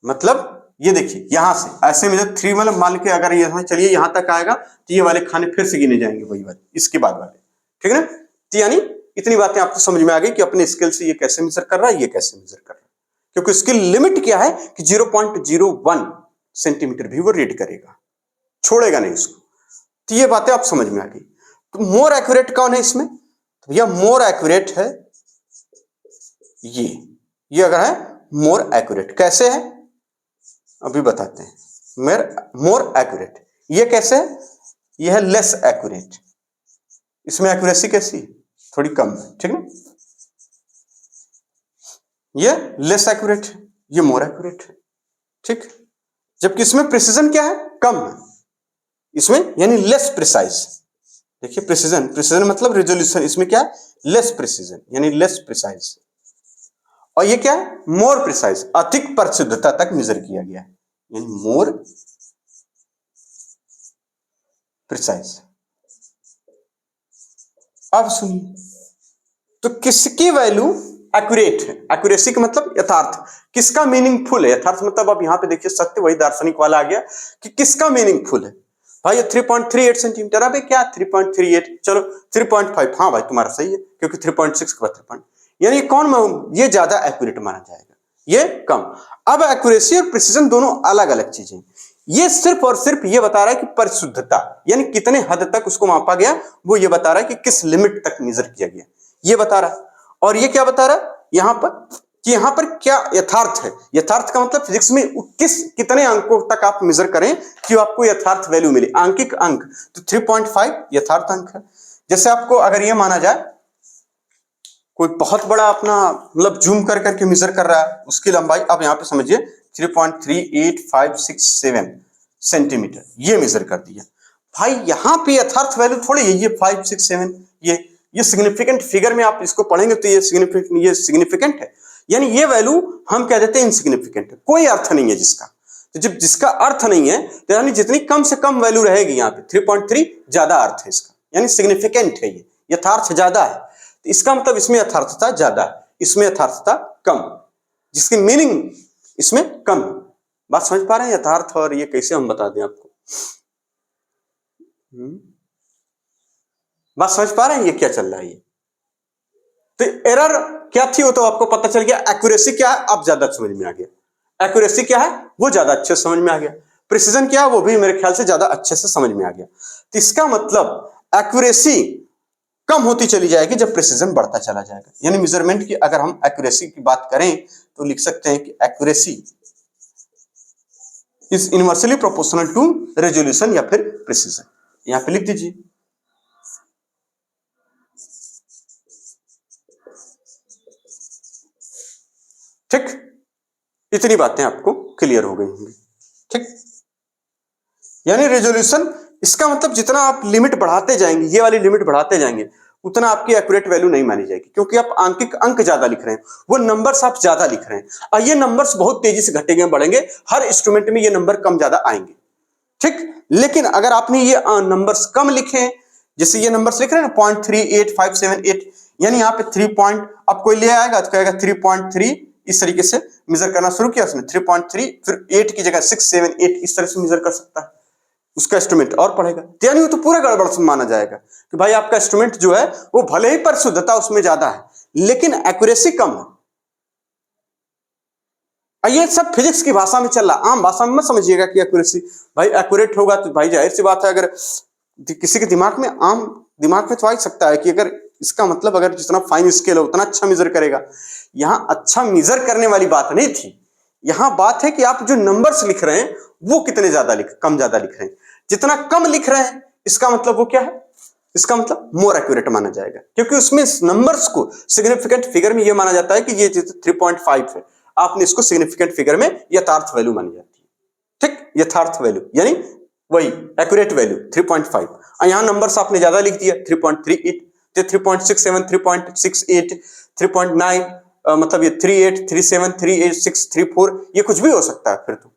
मतलब ये देखिए यहां से ऐसे में 3 मतलब मान के अगर ये चलिए यहां तक आएगा तो ये वाले खाने फिर से गिने जाएंगे वही वाले इसके बाद वाले, ठीक है ना। तो यानी इतनी बातें आपको समझ में आ गई कि अपने स्केल से ये कैसे मेजर कर रहा है, ये कैसे मेजर कर रहा है, क्योंकि उसकी लिमिट क्या है कि 0.01 सेंटीमीटर भी वो रीड करेगा, छोड़ेगा नहीं उसको। तो ये बातें आप समझ में आ गई। तो मोर एक्यूरेट कौन है इसमें? तो भैया मोर एक्यूरेट है ये अगर है मोर एक्यूरेट। कैसे है अभी बताते हैं। मोर एक्यूरेट ये कैसे है? ये है लेस एक्यूरेट। इसमें एक्यूरेसी कैसी है? थोड़ी कम है, ठीक है। ये लेस एक्यूरेट है, ये मोर एक्यूरेट है, ठीक। जबकि इसमें प्रिसीजन क्या है? कम है इसमें, यानी लेस प्रिसाइज। देखिए प्रिसीजन मतलब रेजोल्यूशन, इसमें क्या है? लेस प्रिसीजन यानी लेस प्रिसाइज। और ये क्या है? मोर प्रिसाइज, अधिक परिशुद्धता तक मेजर किया गया है, यानी मोर प्रिसाइज। अब सुनिए, तो किसकी वैल्यू एक्यूरेट है? एक्यूरेसी का मतलब यथार्थ, किसका मीनिंगफुल है? यथार्थ मतलब अब यहां पे देखिए सत्य वही दार्शनिक वाला आ गया कि किसका मीनिंगफुल है। भाई 3.38 सेंटीमीटर, अबे क्या 3.38, चलो 3.5, हाँ भाई तुम्हारा सही है क्योंकि 3.6 के बाद 3. यानी कौन ये ज्यादा एक्यूरेट माना जाएगा, ये कम। अब एक्यूरेसी और प्रिसीजन दोनों अलग अलग चीजें। ये सिर्फ और सिर्फ ये बता रहा है कि परिशुद्धता यानी कितने हद तक उसको मापा गया, वो ये बता रहा है कि किस लिमिट तक मेजर किया गया, ये बता रहा है। और ये क्या बता रहा है यहां पर कि यहां पर क्या यथार्थ है। यथार्थ का मतलब फिजिक्स में कितने अंकों तक आप मेजर करें कि आपको यथार्थ वैल्यू मिले, आंकिक अंक। तो 3.5 यथार्थ अंक है। जैसे आपको अगर ये माना जाए कोई बहुत बड़ा अपना मतलब जूम कर करके मेजर कर रहा है, उसकी लंबाई आप यहां पे समझिए 3.38567 सेंटीमीटर, ये मेजर कर दिया। भाई यहां पे यथार्थ वैल्यू थोड़ी है, ये 567, ये सिग्निफिकेंट फिगर में आप इसको पढ़ेंगे तो ये सिग्निफिकेंट है, यानी ये वैल्यू हम कह देते हैं इनसिग्निफिकेंट है, कोई अर्थ नहीं है जिसका। तो जब जिसका अर्थ नहीं है तो यानी जितनी कम से कम वैल्यू रहेगी यहाँ पे 3.3 ज्यादा अर्थ है इसका, यानी सिग्निफिकेंट है, ये यथार्थ ज्यादा है। तो इसका मतलब इसमें यथार्थता ज्यादा है, इसमें यथार्थता कम, जिसकी मीनिंग इसमें कम। बात समझ पा रहे हैं? यथार्थ और ये कैसे हम बता दें आपको, बात समझ पा रहे हैं ये क्या चल रहा है ये? तो एरर क्या थी वो तो आपको पता चल गया, एक्यूरेसी क्या है अब ज्यादा समझ में आ गया, एक्यूरेसी क्या है वो ज्यादा अच्छे से समझ में आ गया, प्रिसीजन क्या है वो भी मेरे ख्याल से ज्यादा अच्छे से समझ में आ गया। तो इसका मतलब एक्यूरेसी कम होती चली जाएगी जब प्रिसीजन बढ़ता चला जाएगा। यानी मेजरमेंट की अगर हम एक्यूरेसी की बात करें तो लिख सकते हैं कि accuracy is inversely proportional to resolution या फिर प्रिसीजन, यहां पे लिख दीजिए। ठीक, इतनी बातें आपको क्लियर हो गई होंगी। ठीक, यानी रेजोल्यूशन, इसका मतलब जितना आप लिमिट बढ़ाते जाएंगे, ये वाली लिमिट बढ़ाते जाएंगे, उतना आपकी एक्यूरेट वैल्यू नहीं मानी जाएगी, क्योंकि आप आंकिक अंक ज्यादा लिख रहे हैं, वो नंबर्स आप ज्यादा लिख रहे हैं, और ये नंबर्स बहुत तेजी से घटेंगे बढ़ेंगे, हर इंस्ट्रूमेंट में ये नंबर कम ज्यादा आएंगे। ठीक, लेकिन अगर आपने ये नंबर्स कम लिखे, जैसे ये नंबर्स लिख रहे हैं ना 0.38578, यानी यहाँ पे 3 पॉइंट, अब कोई ले आएगा तो कहेगा 3.3, इस तरीके से मेजर करना शुरू किया उसने 3.3, फिर 8 की जगह 6, 7, 8 इस तरह से मेजर कर सकता है, उसका इंस्ट्रूमेंट और पढ़ेगा। यानी वो तो पूरा गड़बड़ माना जाएगा कि भाई आपका इंस्ट्रूमेंट जो है वो भले ही परिशुद्धता उसमें ज्यादा है लेकिन एक्यूरेसी कम है। ये सब फिजिक्स की भाषा में चल रहा, आम भाषा में मत समझिएगा कि एक्यूरेसी भाई एक्यूरेट होगा तो भाई जाहिर सी बात है, अगर किसी के दिमाग में, आम दिमाग में तो आ ही सकता है कि अगर इसका मतलब अगर जितना फाइन स्केल है उतना अच्छा मेजर करेगा। यहां अच्छा मेजर करने वाली बात नहीं थी, यहां बात है कि आप जो नंबर्स लिख रहे हैं वो कितने कम ज्यादा लिख रहे हैं। जितना कम लिख रहे हैं इसका मतलब वो क्या है, इसका मतलब मोर एक्यूरेट माना जाएगा, क्योंकि उसमें नंबर्स को सिग्निफिकेंट फिगर में ये माना जाता है कि ये 3.5 है, आपने इसको सिग्निफिकेंट फिगर में यथार्थ वैल्यू मानी जाती है। ठीक, यथार्थ वैल्यू यानी वही एक्यूरेट वैल्यू 3.5, और यहां नंबर्स आपने ज्यादा लिख दिया 3.38, 3.67, 3.68, 3.9, मतलब ये 38, 37, 386, 34, ये कुछ भी हो सकता है फिर तो।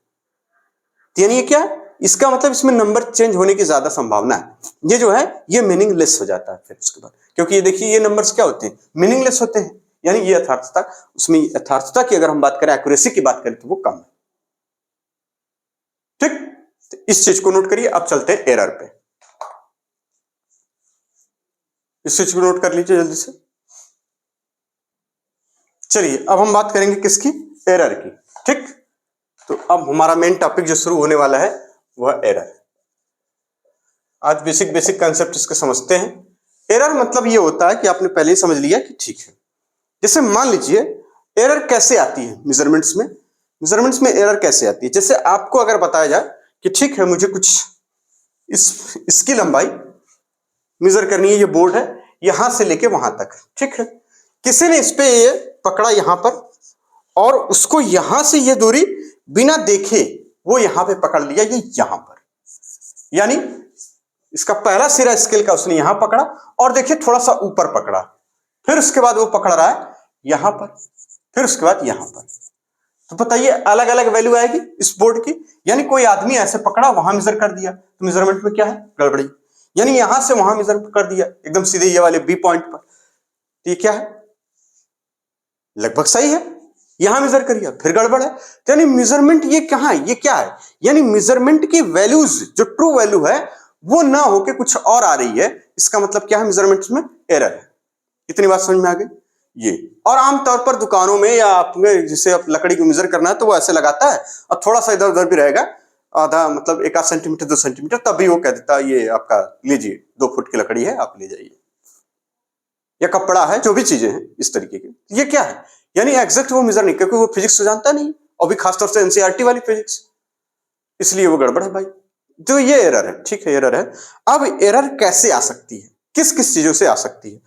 यानी ये क्या है, इसका मतलब इसमें नंबर चेंज होने की ज्यादा संभावना है, ये जो है ये मीनिंगलेस हो जाता है फिर उसके बाद, क्योंकि ये देखिए ये नंबर्स क्या होते हैं, मीनिंगलेस होते हैं, यानी ये यथार्थता, उसमें यथार्थता की अगर हम बात करें, एक्यूरेसी की बात करें तो वो कम है। ठीक, तो इस चीज को नोट करिए। अब चलते हैं एरर पे, इस चीज को नोट कर लीजिए जल्दी से। चलिए अब हम बात करेंगे किसकी, एरर की। ठीक, तो अब हमारा मेन टॉपिक जो शुरू होने वाला है वह एरर। आज बेसिक बेसिक कंसेप्ट इसके समझते हैं। एरर मतलब ये होता है कि आपने पहले ही समझ लिया कि ठीक है, जैसे मान लीजिए एरर कैसे आती है मेजरमेंट्स में, मेजरमेंट्स में एरर कैसे आती है। जैसे आपको अगर बताया जाए कि ठीक है मुझे कुछ इसकी लंबाई मेजर करनी है, ये बोर्ड है यहां से लेके वहां तक, ठीक है, किसी ने इस पे ये पकड़ा यहां पर और उसको यहां से ये दूरी बिना देखे वो यहां पे पकड़ लिया, ये यहां पर, यानी इसका पहला सिरा स्केल का उसने यहां पकड़ा और देखिए थोड़ा सा ऊपर पकड़ा, फिर उसके बाद वो पकड़ रहा है यहां पर, फिर उसके बाद यहां पर। तो बताइए अलग अलग वैल्यू आएगी इस बोर्ड की, यानी कोई आदमी ऐसे पकड़ा वहां मेजर कर दिया, तो मेजरमेंट में क्या है, गड़बड़ी। यानी यहां से वहां मेजर कर दिया एकदम सीधे ये वाले बी पॉइंट पर, तो ये क्या है, लगभग सही है, यहां मेजर करिए फिर गड़बड़ है। तो यानी मेजरमेंट ये कहां है, ये क्या है, यानी मेजरमेंट की वैल्यूज जो ट्रू वैल्यू है वो ना होके कुछ और आ रही है, इसका मतलब क्या है, मेजरमेंट्स में एरर है। इतनी बात समझ में आ गई ये। और आमतौर पर दुकानों में या आपने जिसे आप लकड़ी को मेजर करना है तो वो ऐसे लगाता है और थोड़ा सा इधर उधर भी रहेगा, आधा मतलब 1 सेंटीमीटर 2 सेंटीमीटर, तभी वो कह देता है ये आपका लीजिए 2 फुट की लकड़ी है आप ले जाइए, या कपड़ा है, जो भी चीजें हैं इस तरीके की। ये क्या है, यानी एग्जैक्ट वो मेजर नहीं, क्योंकि वो फिजिक्स तो जानता नहीं, और भी खासतौर से एनसीईआरटी वाली फिजिक्स, इसलिए वो गड़बड़ है भाई। तो ये एरर है, ठीक है, एरर है। अब एरर कैसे आ सकती है, किस किस चीजों से आ सकती है,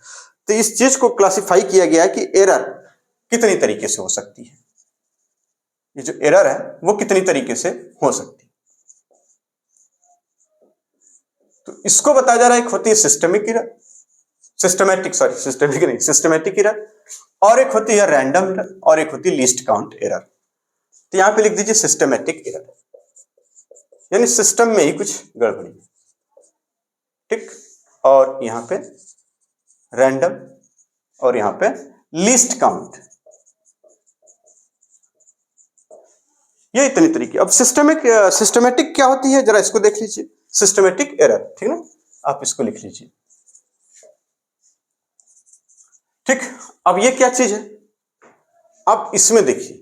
तो इस चीज को क्लासिफाई किया गया है कि एरर कितनी तरीके से हो सकती है। ये जो एरर है वो कितनी तरीके से हो सकती है, तो इसको बताया जा रहा है। एक होती है सिस्टमिक एरर, सिस्टमिक नहीं, सिस्टमेटिक एरर, और एक होती है रैंडम एरर, और एक होती है लीस्ट काउंट एरर। तो यहां पे लिख दीजिए सिस्टमेटिक एरर, यानी सिस्टम में ही कुछ गड़बड़ी, ठीक, और यहां पे रैंडम, और यहां पे लीस्ट काउंट, ये इतनी तरीके। अब सिस्टमेटिक क्या होती है जरा इसको देख लीजिए, सिस्टमेटिक एरर, ठीक ना, आप इसको लिख लीजिए। ठीक, अब ये क्या चीज है, अब इसमें देखिए,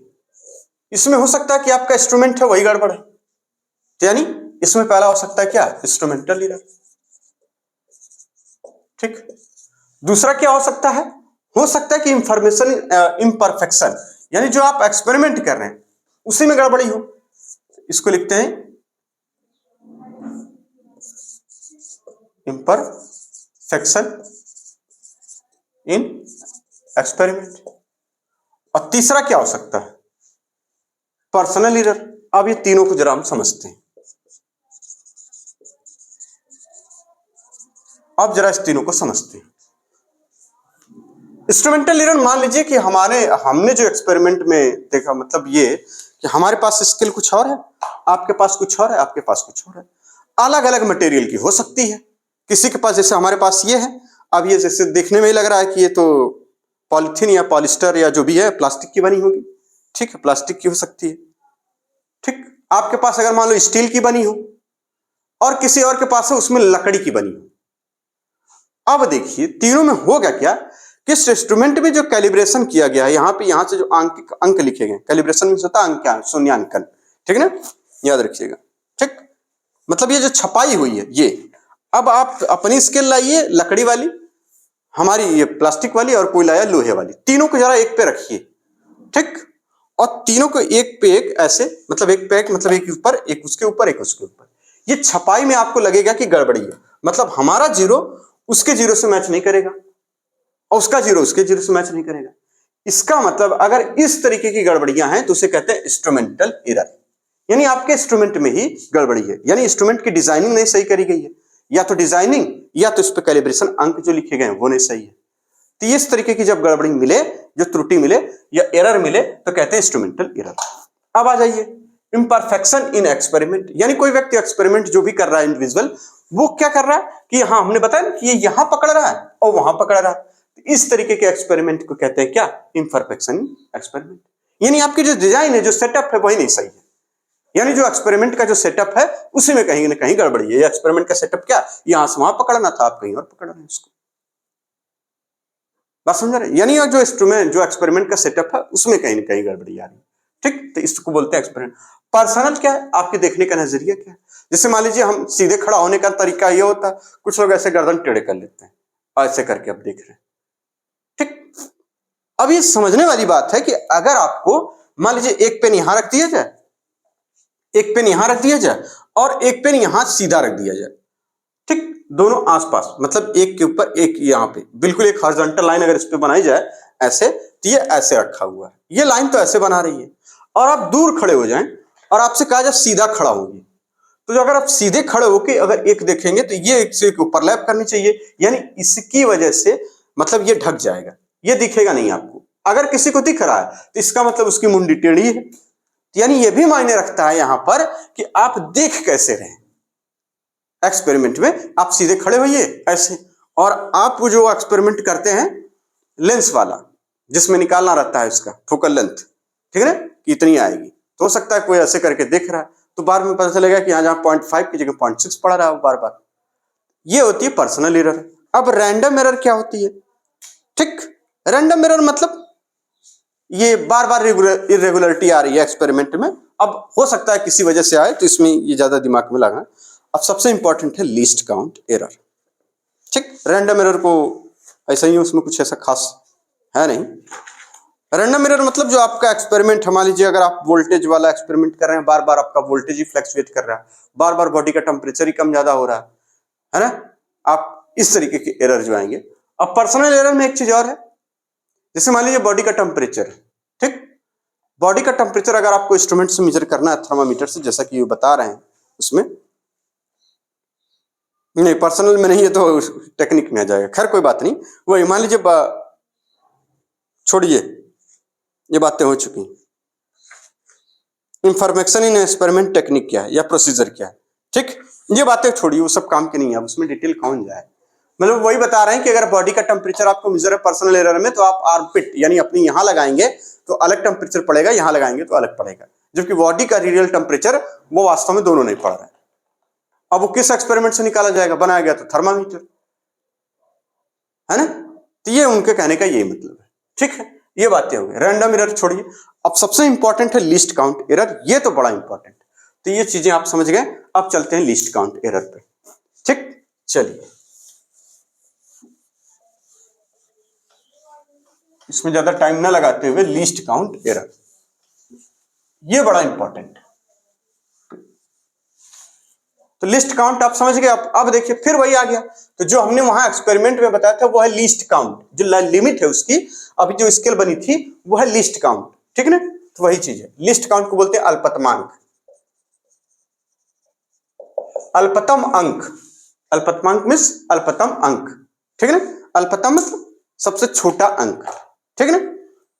इसमें हो सकता है कि आपका इंस्ट्रूमेंट है वही गड़बड़ है, यानी इसमें पहला हो सकता है क्या, इंस्ट्रूमेंटल एरर, ठीक। दूसरा क्या हो सकता है, हो सकता है कि इंफॉर्मेशन इम्परफेक्शन, यानी जो आप एक्सपेरिमेंट कर रहे हैं उसी में गड़बड़ी हो, इसको लिखते हैं इम्परफेक्शन इन एक्सपेरिमेंट। और तीसरा क्या हो सकता है, पर्सनल एरर। अब ये तीनों को जरा हम समझते हैं, अब जरा इस तीनों को समझते हैं। इंस्ट्रूमेंटल एरर, मान लीजिए कि हमने जो एक्सपेरिमेंट में देखा, मतलब ये कि हमारे पास स्केल कुछ और है, आपके पास कुछ और है, आपके पास कुछ और है, अलग अलग मटेरियल की हो सकती है। किसी के पास, जैसे हमारे पास ये है, अब ये जैसे देखने में ही लग रहा है कि ये तो पॉलिथीन या पॉलिस्टर या जो भी है प्लास्टिक की बनी होगी, ठीक है, प्लास्टिक की हो सकती है, ठीक। आपके पास अगर मान लो स्टील की बनी हो और किसी और के पास है उसमें लकड़ी की बनी हो। अब देखिए तीनों में होगा क्या, किस इंस्ट्रूमेंट में जो कैलिब्रेशन किया गया है, यहां से जो अंक लिखे गए, कैलिब्रेशन में होता है अंक, शून्यांकन, ठीक है ना, याद रखिएगा, ठीक। मतलब ये जो छपाई हुई है ये, अब आप अपनी स्केल लाइए लकड़ी वाली, हमारी ये प्लास्टिक वाली, और कोई लाया लोहे वाली, तीनों को जरा एक पे रखिए, ठीक, और तीनों को एक पे एक ऐसे, मतलब एक पे एक, मतलब एक ऊपर एक उसके ऊपर एक उसके ऊपर, ये छपाई में आपको लगेगा कि गड़बड़ी है, मतलब हमारा जीरो उसके जीरो से मैच नहीं करेगा और उसका जीरो उसके जीरो से मैच नहीं करेगा। इसका मतलब अगर इस तरीके की गड़बड़ियां हैं तो उसे कहते हैं इंस्ट्रूमेंटल एरर, यानी आपके इंस्ट्रूमेंट में ही गड़बड़ी है, यानी इंस्ट्रूमेंट की डिजाइनिंग नहीं सही करी गई है, या तो डिजाइनिंग या तो इस पे कैलिब्रेशन अंक जो लिखे गए हैं वो नहीं सही है। तो इस तरीके की जब गड़बड़ी मिले, जो त्रुटि मिले या एरर मिले, तो कहते हैं इंस्ट्रूमेंटल एरर। अब आ जाइए इम्परफेक्शन इन एक्सपेरिमेंट, यानी कोई व्यक्ति एक्सपेरिमेंट जो भी कर रहा है इंडिविजुअल, वो क्या कर रहा है कि हाँ हमने बताया कि ये यहां पकड़ रहा है और वहां पकड़ रहा है, इस तरीके के एक्सपेरिमेंट को कहते हैं क्या, इम्परफेक्शन एक्सपेरिमेंट। यानी आपकी जो डिजाइन है, जो सेटअप है वही नहीं सही है, यानी जो एक्सपेरिमेंट का जो सेटअप है उसी में कहीं ना कहीं गड़बड़ी है। एक्सपेरिमेंट का सेटअप क्या, यहां से वहां पकड़ना था, आप कहीं और पकड़ रहे हैं उसको। बात समझ रहे हैं? यानी जो इंस्ट्रूमेंट, जो एक्सपेरिमेंट का सेटअप है उसमें कहीं ना कहीं गड़बड़ी आ रही है। ठीक, तो इसको बोलते हैं एक्सपेरिमेंट। पर्सनल क्या है, आपके देखने का नजरिया क्या है। जैसे मान लीजिए हम सीधे खड़ा होने का तरीका ये होता है, कुछ लोग ऐसे गर्दन टेढ़े कर लेते हैं, ऐसे करके आप देख रहे हैं। ठीक, अब ये समझने वाली बात है कि अगर आपको मान लीजिए एक पेन यहां रख दिया जाए, एक पेन यहां रख दिया जाए और एक पेन यहां सीधा रख दिया जाए, ठीक, दोनों आसपास, मतलब एक के ऊपर एक, यहां पे बिल्कुल एक हॉरिजॉन्टल लाइन अगर इस पे बनाई जाए ऐसे, तो ये ऐसे रखा हुआ है, ये लाइन तो ऐसे बना रही है, और आप दूर खड़े हो जाएं और आपसे कहा जाए सीधा खड़ा होगी, तो जो अगर आप सीधे खड़े होके अगर एक देखेंगे तो ये एक से एक ओवरलैप करनी चाहिए, यानी इसकी वजह से मतलब ये ढक जाएगा, ये दिखेगा नहीं आपको। अगर किसी को दिख रहा है तो इसका मतलब उसकी मुंडी टेढ़ी है, यानी ये भी मायने रखता है यहां पर कि आप देख कैसे रहे। एक्सपेरिमेंट में आप सीधे खड़े होइए ऐसे, और आप जो एक्सपेरिमेंट करते हैं लेंस वाला, जिसमें निकालना रहता है इसका फोकल लेंथ, ठीक है ना, कि इतनी आएगी, तो हो सकता है कोई ऐसे करके देख रहा है तो बार में पता चलेगा कि यहाँ जहां 0.5 की जगह 0.6 पड़ा रहा है बार बार, ये होती है पर्सनल एरर। अब रैंडम एरर क्या होती है? ठीक, रैंडम एरर मतलब ये बार बार इरेगुलरिटी आ रही है एक्सपेरिमेंट में, अब हो सकता है किसी वजह से आए, तो इसमें ये ज्यादा दिमाग में लगाना। अब सबसे इंपॉर्टेंट है लीस्ट काउंट एरर। ठीक, रैंडम एरर को ऐसा ही, उसमें कुछ ऐसा खास है नहीं। रैंडम एरर मतलब जो आपका एक्सपेरिमेंट, मान लीजिए अगर आप वोल्टेज वाला एक्सपेरिमेंट कर रहे हैं, बार बार आपका वोल्टेज ही फ्लक्चुएट कर रहा है, बार बार बॉडी का टेम्परेचर ही कम ज्यादा हो रहा है ना, आप इस तरीके के एरर जो आएंगे। अब पर्सनल एरर में एक चीज और है, जैसे मान लीजिए बॉडी का टेम्परेचर, ठीक, बॉडी का टेम्परेचर अगर आपको इंस्ट्रूमेंट से मेजर करना है, थर्मामीटर से, जैसा कि ये बता रहे हैं उसमें, नहीं पर्सनल में नहीं है तो टेक्निक में आ जाएगा, खैर कोई बात नहीं। वही मान लीजिए, छोड़िए ये बातें हो चुकी। इंफॉर्मेशन इन एक्सपेरिमेंट टेक्निक क्या है या प्रोसीजर क्या है, ठीक, ये बातें छोड़िए, वो सब काम की नहीं है, अब उसमें डिटेल कौन जाए। मतलब वही बता रहे हैं कि अगर बॉडी का टेम्परेचर आपको मेजर है पर्सनल एरर में, तो आप आर्मपिट यानी अपनी यहां लगाएंगे तो अलग टेम्परेचर पड़ेगा, यहां लगाएंगे तो अलग पड़ेगा, जबकि बॉडी का रियल टेम्परेचर वो वास्तव में दोनों नहीं पड़ रहा है। अब वो किस एक्सपेरिमेंट से निकाला जाएगा, बनाया गया तो थर्मामीटर, है ना, तो ये उनके कहने का यही मतलब है। ठीक है, ये बातें हो गई, रैंडम एरर छोड़िए। अब सबसे इंपॉर्टेंट है लीस्ट काउंट एरर, ये तो बड़ा इंपॉर्टेंट, तो ये चीजें आप समझ गए। अब चलते हैं लीस्ट काउंट एरर पे। ठीक, चलिए, इसमें ज्यादा टाइम ना लगाते हुए लीस्ट काउंट एरर, ये बड़ा इंपॉर्टेंट। तो लिस्ट काउंट आप समझ गए। अब देखिए फिर वही आ गया, तो जो हमने वहां एक्सपेरिमेंट में बताया था वो है लीस्ट काउंट, जो लिमिट है उसकी, अभी जो स्केल बनी थी वो है लीस्ट काउंट, ठीक है ना, तो वही चीज है। लिस्ट काउंट को बोलते हैं अल्पतमांक, अल्पतम अंक, अल्पतमांक मींस अल्पतम अंक, ठीक है ना, अल्पतम मतलब सबसे छोटा अंक, ठीक है ना।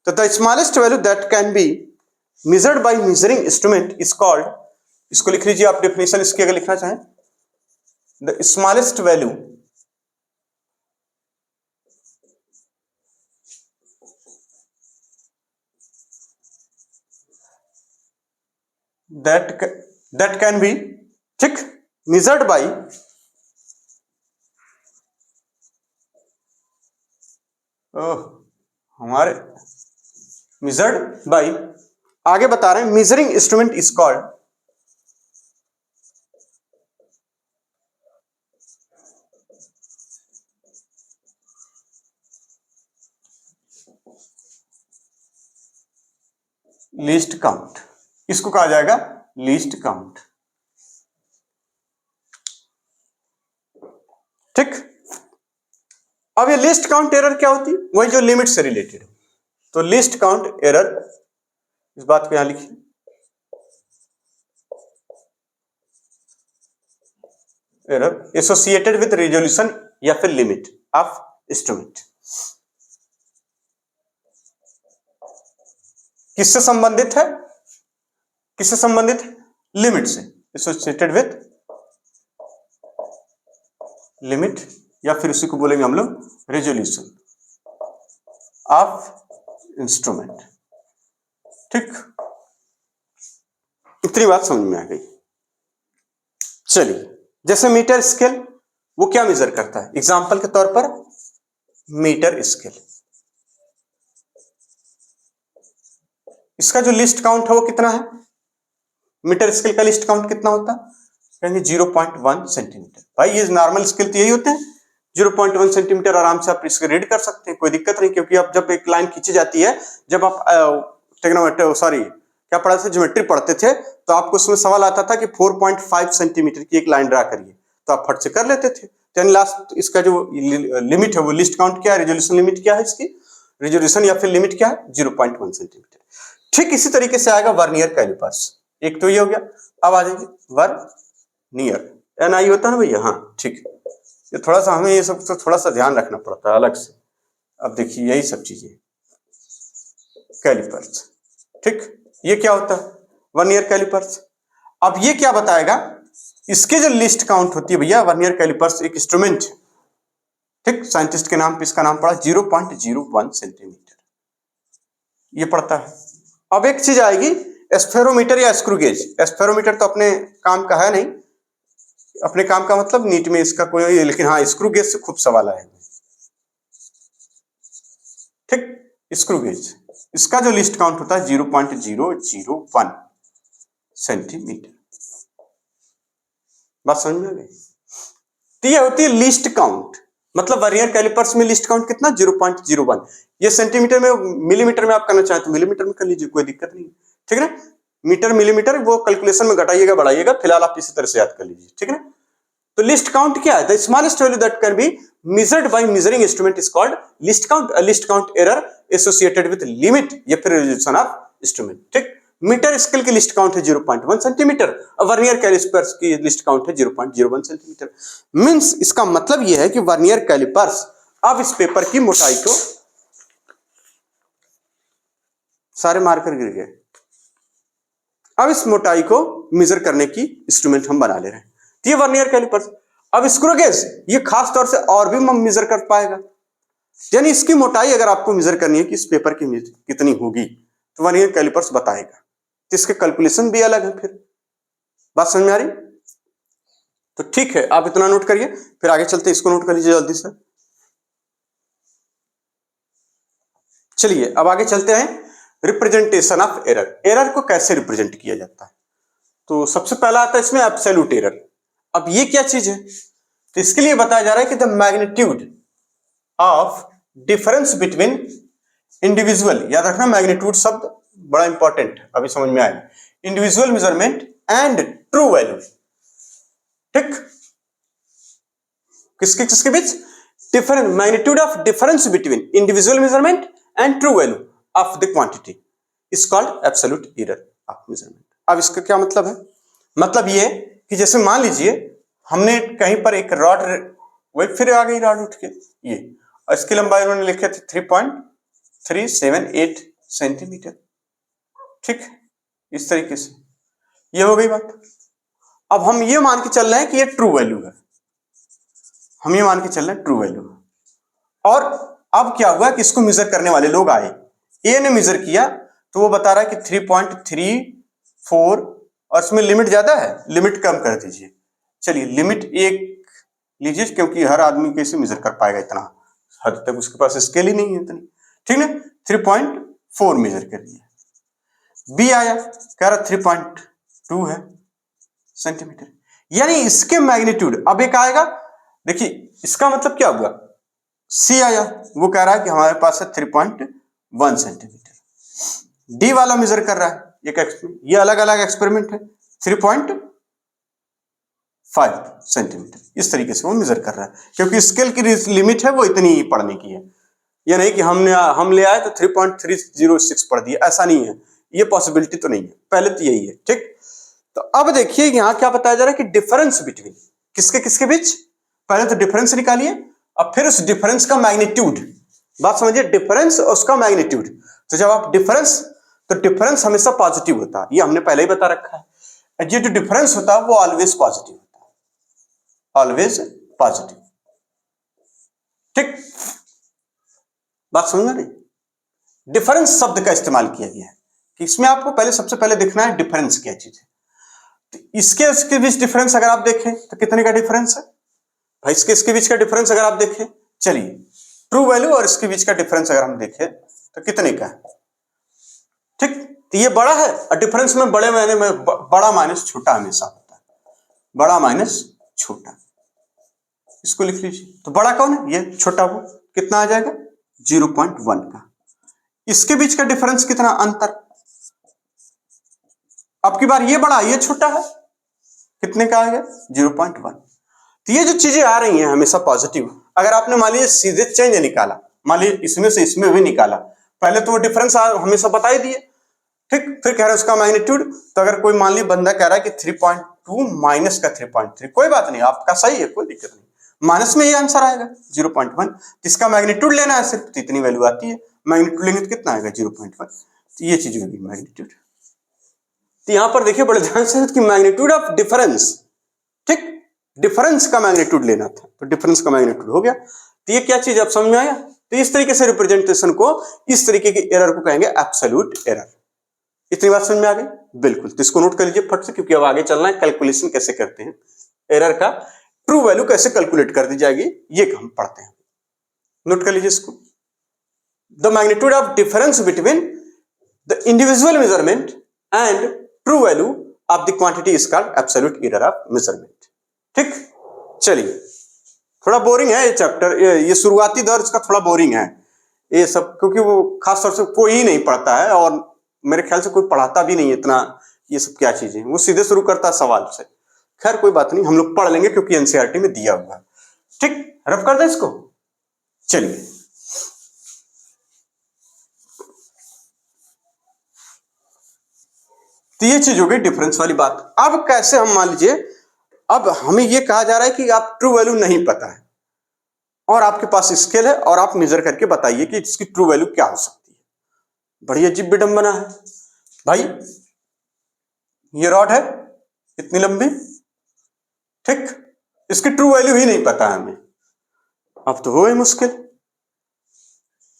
तो the smallest value that can be measured by measuring instrument is called, इसको लिख लीजिए आप डेफिनेशन इसकी अगर लिखना चाहें, the smallest value that can be, ठीक, measured by हमारे measured by, आगे बता रहे हैं measuring instrument is called least count, इसको कहा जाएगा लीस्ट काउंट। ठीक, अब ये लिस्ट काउंट एरर क्या होती है, वही जो लिमिट से रिलेटेड है। तो लिस्ट काउंट एरर, इस बात को यहां लिखिए, एरर एसोसिएटेड विद रेजोल्यूशन या फिर लिमिट ऑफ इंस्ट्रूमेंट। किससे संबंधित है, किससे संबंधित है, लिमिट से, एसोसिएटेड विद लिमिट, या फिर उसी को बोलेंगे हम लोग रेजोल्यूशन। Of instrument. ठीक, इतनी बात समझ में आ गई। चलिए, जैसे मीटर स्केल, वो क्या मेजर करता है? एग्जाम्पल के तौर पर मीटर स्केल, इसका जो लिस्ट काउंट है वो कितना है? मीटर स्केल का लिस्ट काउंट कितना होता है? कहेंगे 0.1 सेंटीमीटर। भाई ये नॉर्मल स्केल तो यही होते हैं, 0.1 सेंटीमीटर। आराम से आप इसको रीड कर सकते हैं, कोई दिक्कत नहीं, क्योंकि आप जब एक लाइन खींची जाती है, जब आप क्या पढ़ा थे, ज्योमेट्री पढ़ते थे, तो आपको उसमें सवाल आता था कि 4.5 सेंटीमीटर की एक लाइन ड्रा करिए, तो आप फट से कर लेते थे। तो लास्ट इसका जो लिमिट है वो लिस्ट काउंट क्या है, रेजोल्यूशन लिमिट क्या है इसकी, रेजोल्यूशन या फिर लिमिट क्या है, 0.1 सेंटीमीटर। ठीक इसी तरीके से आएगा वर्नियर कैलिपर्स। एक तो ये हो गया, अब आ जाएगी वर्नियर, NI होता है ना भैया, हाँ ठीक है। ये थोड़ा सा हमें ये सब तो थोड़ा सा ध्यान रखना पड़ता है अलग से। अब देखिए यही सब चीजें कैलिपर्स। ठीक, ये क्या होता है? Vernier calipers. अब ये क्या बताएगा, इसके जो लिस्ट काउंट होती है भैया, वर्नियर कैलिपर्स एक इंस्ट्रूमेंट है, ठीक, साइंटिस्ट के नाम पे इसका नाम पड़ा, 0.01 सेंटीमीटर ये पड़ता है। अब एक चीज आएगी एस्फेरोमीटर या स्क्रू गेज। एस्फेरोमीटर तो अपने काम का है नहीं, अपने काम का मतलब नीट में इसका कोई, लेकिन हाँ स्क्रू गेज से खूब सवाल आएगा। ठीक, स्क्रू गेज, इसका जो लिस्ट काउंट होता है 0.001 सेंटीमीटर। बात समझ में आ गई? तो ये होती है लिस्ट काउंट, मतलब वर्नियर कैलिपर्स में लिस्ट काउंट कितना, 0.01। ये सेंटीमीटर में, मिलीमीटर में आप करना चाहें तो मिलीमीटर में कर लीजिए, कोई दिक्कत नहीं, ठीक है ना। मीटर मिलीमीटर वो कैलकुलेशन में घटाइएगा बढ़ाइएगा, फिलहाल आप इसी तरह से याद कर लीजिए, ठीक है ना। तो लिस्ट काउंट क्या है? The smallest value that can be measured by measuring instrument is called list count. A list count error associated with limit या फिर resolution of instrument। ठीक, मीटर स्केल की लिस्ट काउंट है 0.1 सेंटीमीटर, और vernier callipers की list count है 0.01 centimetre. Means इसका मतलब यह है कि वर्नियर कैलिपर्स, अब इस पेपर की मोटाई को, सारे मार्कर गिर गए, अब इस मोटाई को मेजर करने की इंस्ट्रूमेंट हम बना ले रहे हैं, तो ये वर्नियर कैलिपर्स। अब स्क्रू गेज ये खास तौर से और भी मेजर कर पाएगा, यानी इसकी मोटाई अगर आपको मेजर करनी है कि इस पेपर की कितनी होगी, तो वर्नियर कैलिपर्स बताएगा, तो इसके कैलकुलेशन भी अलग है। फिर बात समझ में आ रही? तो ठीक है, आप इतना नोट करिए, फिर आगे चलते, इसको नोट कर लीजिए जल्दी से। चलिए अब आगे चलते हैं, रिप्रेजेंटेशन ऑफ एरर। एरर को कैसे रिप्रेजेंट किया जाता है? तो सबसे पहला आता है इसमें एब्सोल्यूट एरर। अब ये क्या चीज है? तो इसके लिए बताया जा रहा है कि the magnitude of difference between individual, याद रखना मैग्नीट्यूड शब्द बड़ा इंपॉर्टेंट, अभी समझ में आएगा, individual measurement and true value. ठीक, किसके किसके बीच? Difference, magnitude of difference between individual measurement and true value of the quantity is called absolute error of measurement. अब इसका क्या मतलब है? मतलब ये कि जैसे मान लीजिए हमने कहीं पर एक रॉड, वही फिर आ गई रॉड उठ के, ये, और इसकी लंबाई उन्होंने लिखे थे 3.378 सेंटीमीटर। ठीक, इस तरीके से ये हो गई बात। अब हम ये मान के चल रहे हैं कि ये ट्रू वैल्यू है, हम ये मान के चल रहे हैं ट्रू वैल्यू है। और अब क्या हुआ कि इसको मेजर करने वाले लोग आए, ए ने मेजर किया तो वो बता रहा है कि 3.34, और इसमें लिमिट ज्यादा है, लिमिट कम कर दीजिए। चलिए लिमिट 1 लीजिए, क्योंकि हर आदमी कैसे मेजर कर पाएगा इतना हद तक, उसके पास स्केल ही नहीं है इतनी, ठीक ना। 3.4 मेजर कर दिया। बी आया कह रहा 3.2 है सेंटीमीटर, यानी इसके मैग्नीट्यूड। अब एक आएगा, देखिए इसका मतलब क्या हुआ, सी आया, वो कह रहा है कि हमारे पास है 3.1 सेंटीमीटर। डी वाला मेजर कर रहा है, ये अलग अलग एक्सपेरिमेंट है, 3.5 सेंटीमीटर, इस तरीके से वो मेजर कर रहा है, क्योंकि स्केल की लिमिट है वो इतनी पढ़ने की है। ये नहीं कि हम ले आए तो 3.306 पढ़ दिया, ऐसा नहीं है, ये पॉसिबिलिटी तो नहीं है, पहले तो यही है। ठीक, तो अब देखिए यहां क्या बताया जा रहा है कि डिफरेंस बिटवीन किसके किसके बीच, पहले तो डिफरेंस निकालिए, अब फिर उस डिफरेंस का मैग्नीट्यूड। बात समझिए, डिफरेंस और उसका मैग्नीट्यूड। तो जब आप डिफरेंस, तो डिफरेंस हमेशा पॉजिटिव होता है, ये हमने पहले ही बता रखा है। ये जो डिफरेंस होता है वो ऑलवेज पॉजिटिव होता है, ऑलवेज पॉजिटिव। ठीक, बात समझ में नहीं? डिफरेंस शब्द का इस्तेमाल किया गया है कि इसमें आपको पहले सबसे पहले देखना है डिफरेंस क्या चीज है। तो इसके बीच डिफरेंस अगर आप देखें तो कितने का डिफरेंस है भाई, इसके बीच का डिफरेंस अगर आप देखें, चलिए ट्रू वैल्यू और इसके बीच का डिफरेंस अगर हम देखें तो कितने का है, ठीक। तो ये बड़ा है और डिफरेंस में बड़े मायने में बड़ा माइनस छोटा हमेशा होता है, बड़ा माइनस छोटा, इसको लिख लीजिए। तो बड़ा कौन है, ये छोटा वो, कितना आ जाएगा 0.1 का। इसके बीच का डिफरेंस कितना, अंतर, अब की बार ये बड़ा ये छोटा है, कितने का आ गया 0.1। तो ये जो चीजें आ रही हैं हमेशा पॉजिटिव, अगर आपने मान लीजिए सीधे चेंज निकाला, मान लीजिए इसमें से इसमें भी निकाला, पहले तो वो डिफरेंस हमेशा बता ही दिए, ठीक। फिर कह रहे हैं उसका मैग्नीट्यूड, तो अगर कोई मान लीजिए बंदा कह रहा है कि 3.2 माइनस का 3.3, कोई बात नहीं, आपका सही है, कोई दिक्कत नहीं, माइनस में ये आंसर आएगा 0.1। इसका मैग्नीट्यूड लेना है सिर्फ, तो इतनी वैल्यू आती है, मैग्नीट्यूड लेंगे तो कितना आएगा 0.1। तो ये चीज होगी मैग्नीट्यूड। तो यहां पर देखिए बड़े ध्यान से कि मैग्नीट्यूड ऑफ डिफरेंस, ठीक, डिफरेंस का मैग्नीट्यूड लेना था, तो डिफरेंस का मैग्नीट्यूड हो गया। तो ये क्या चीज आप समझ में आया। तो इस तरीके से रिप्रेजेंटेशन को, इस तरीके की एरर को कहेंगे एब्सोल्यूट एरर। इतनी बात समझ में आ गई, बिल्कुल। तो इसको नोट कर लीजिए फट से, क्योंकि अब आगे चलना है, कैलकुलेशन कैसे करते हैं, एरर का ट्रू वैल्यू कैसे कैलकुलेट कर दी जाएगी, ये हम पढ़ते हैं। नोट कर लीजिए इसको। The magnitude of difference between the individual measurement and true value of the quantity is called absolute error of measurement, ठीक। चलिए, थोड़ा बोरिंग है ये चैप्टर, ये शुरुआती दौर इसका थोड़ा बोरिंग है ये सब, क्योंकि वो खास तौर से कोई ही नहीं पढ़ता है, और मेरे ख्याल से कोई पढ़ाता भी नहीं है इतना ये सब क्या चीजें, वो सीधे शुरू करता है सवाल से। खैर कोई बात नहीं, हम लोग पढ़ लेंगे क्योंकि एनसीईआरटी में दिया हुआ है, ठीक। रफ कर दे इसको। चलिए, तो ये चीज हो गई डिफरेंस वाली बात। अब कैसे हम मान लीजिए, अब हमें ये कहा जा रहा है कि आप ट्रू वैल्यू नहीं पता है और आपके पास स्केल है और आप मेजर करके बताइए कि इसकी ट्रू वैल्यू क्या हो सकती है। बड़ी अजीब विडंबना है भाई, ये रॉड है इतनी लंबी, ठीक, इसकी ट्रू वैल्यू ही नहीं पता है हमें, अब तो हो ही मुश्किल।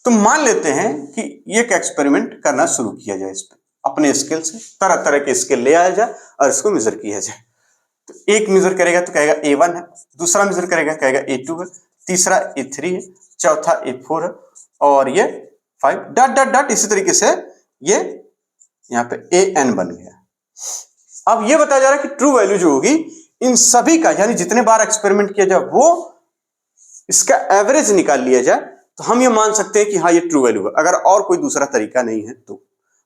तो मान लेते हैं कि एक एक्सपेरिमेंट करना शुरू किया जाए इस पर, अपने स्केल से तरह तरह के स्केल ले आया जाए और इसको मेजर किया जाए। तो एक मेजर करेगा तो कहेगा A1 है, दूसरा मेजर करेगा कहेगा A2 है, तीसरा A3 है, चौथा A4 है, और ये 5 डॉट डॉट डॉट, इसी तरीके से ये यहाँ पे AN बन गया। अब ये बताया जा रहा है कि ट्रू वैल्यू जो होगी इन सभी का, यानी जितने बार एक्सपेरिमेंट किया जाए वो इसका एवरेज निकाल लिया जाए, तो हम ये मान सकते हैं कि हाँ ये ट्रू वैल्यू है, अगर और कोई दूसरा तरीका नहीं है तो।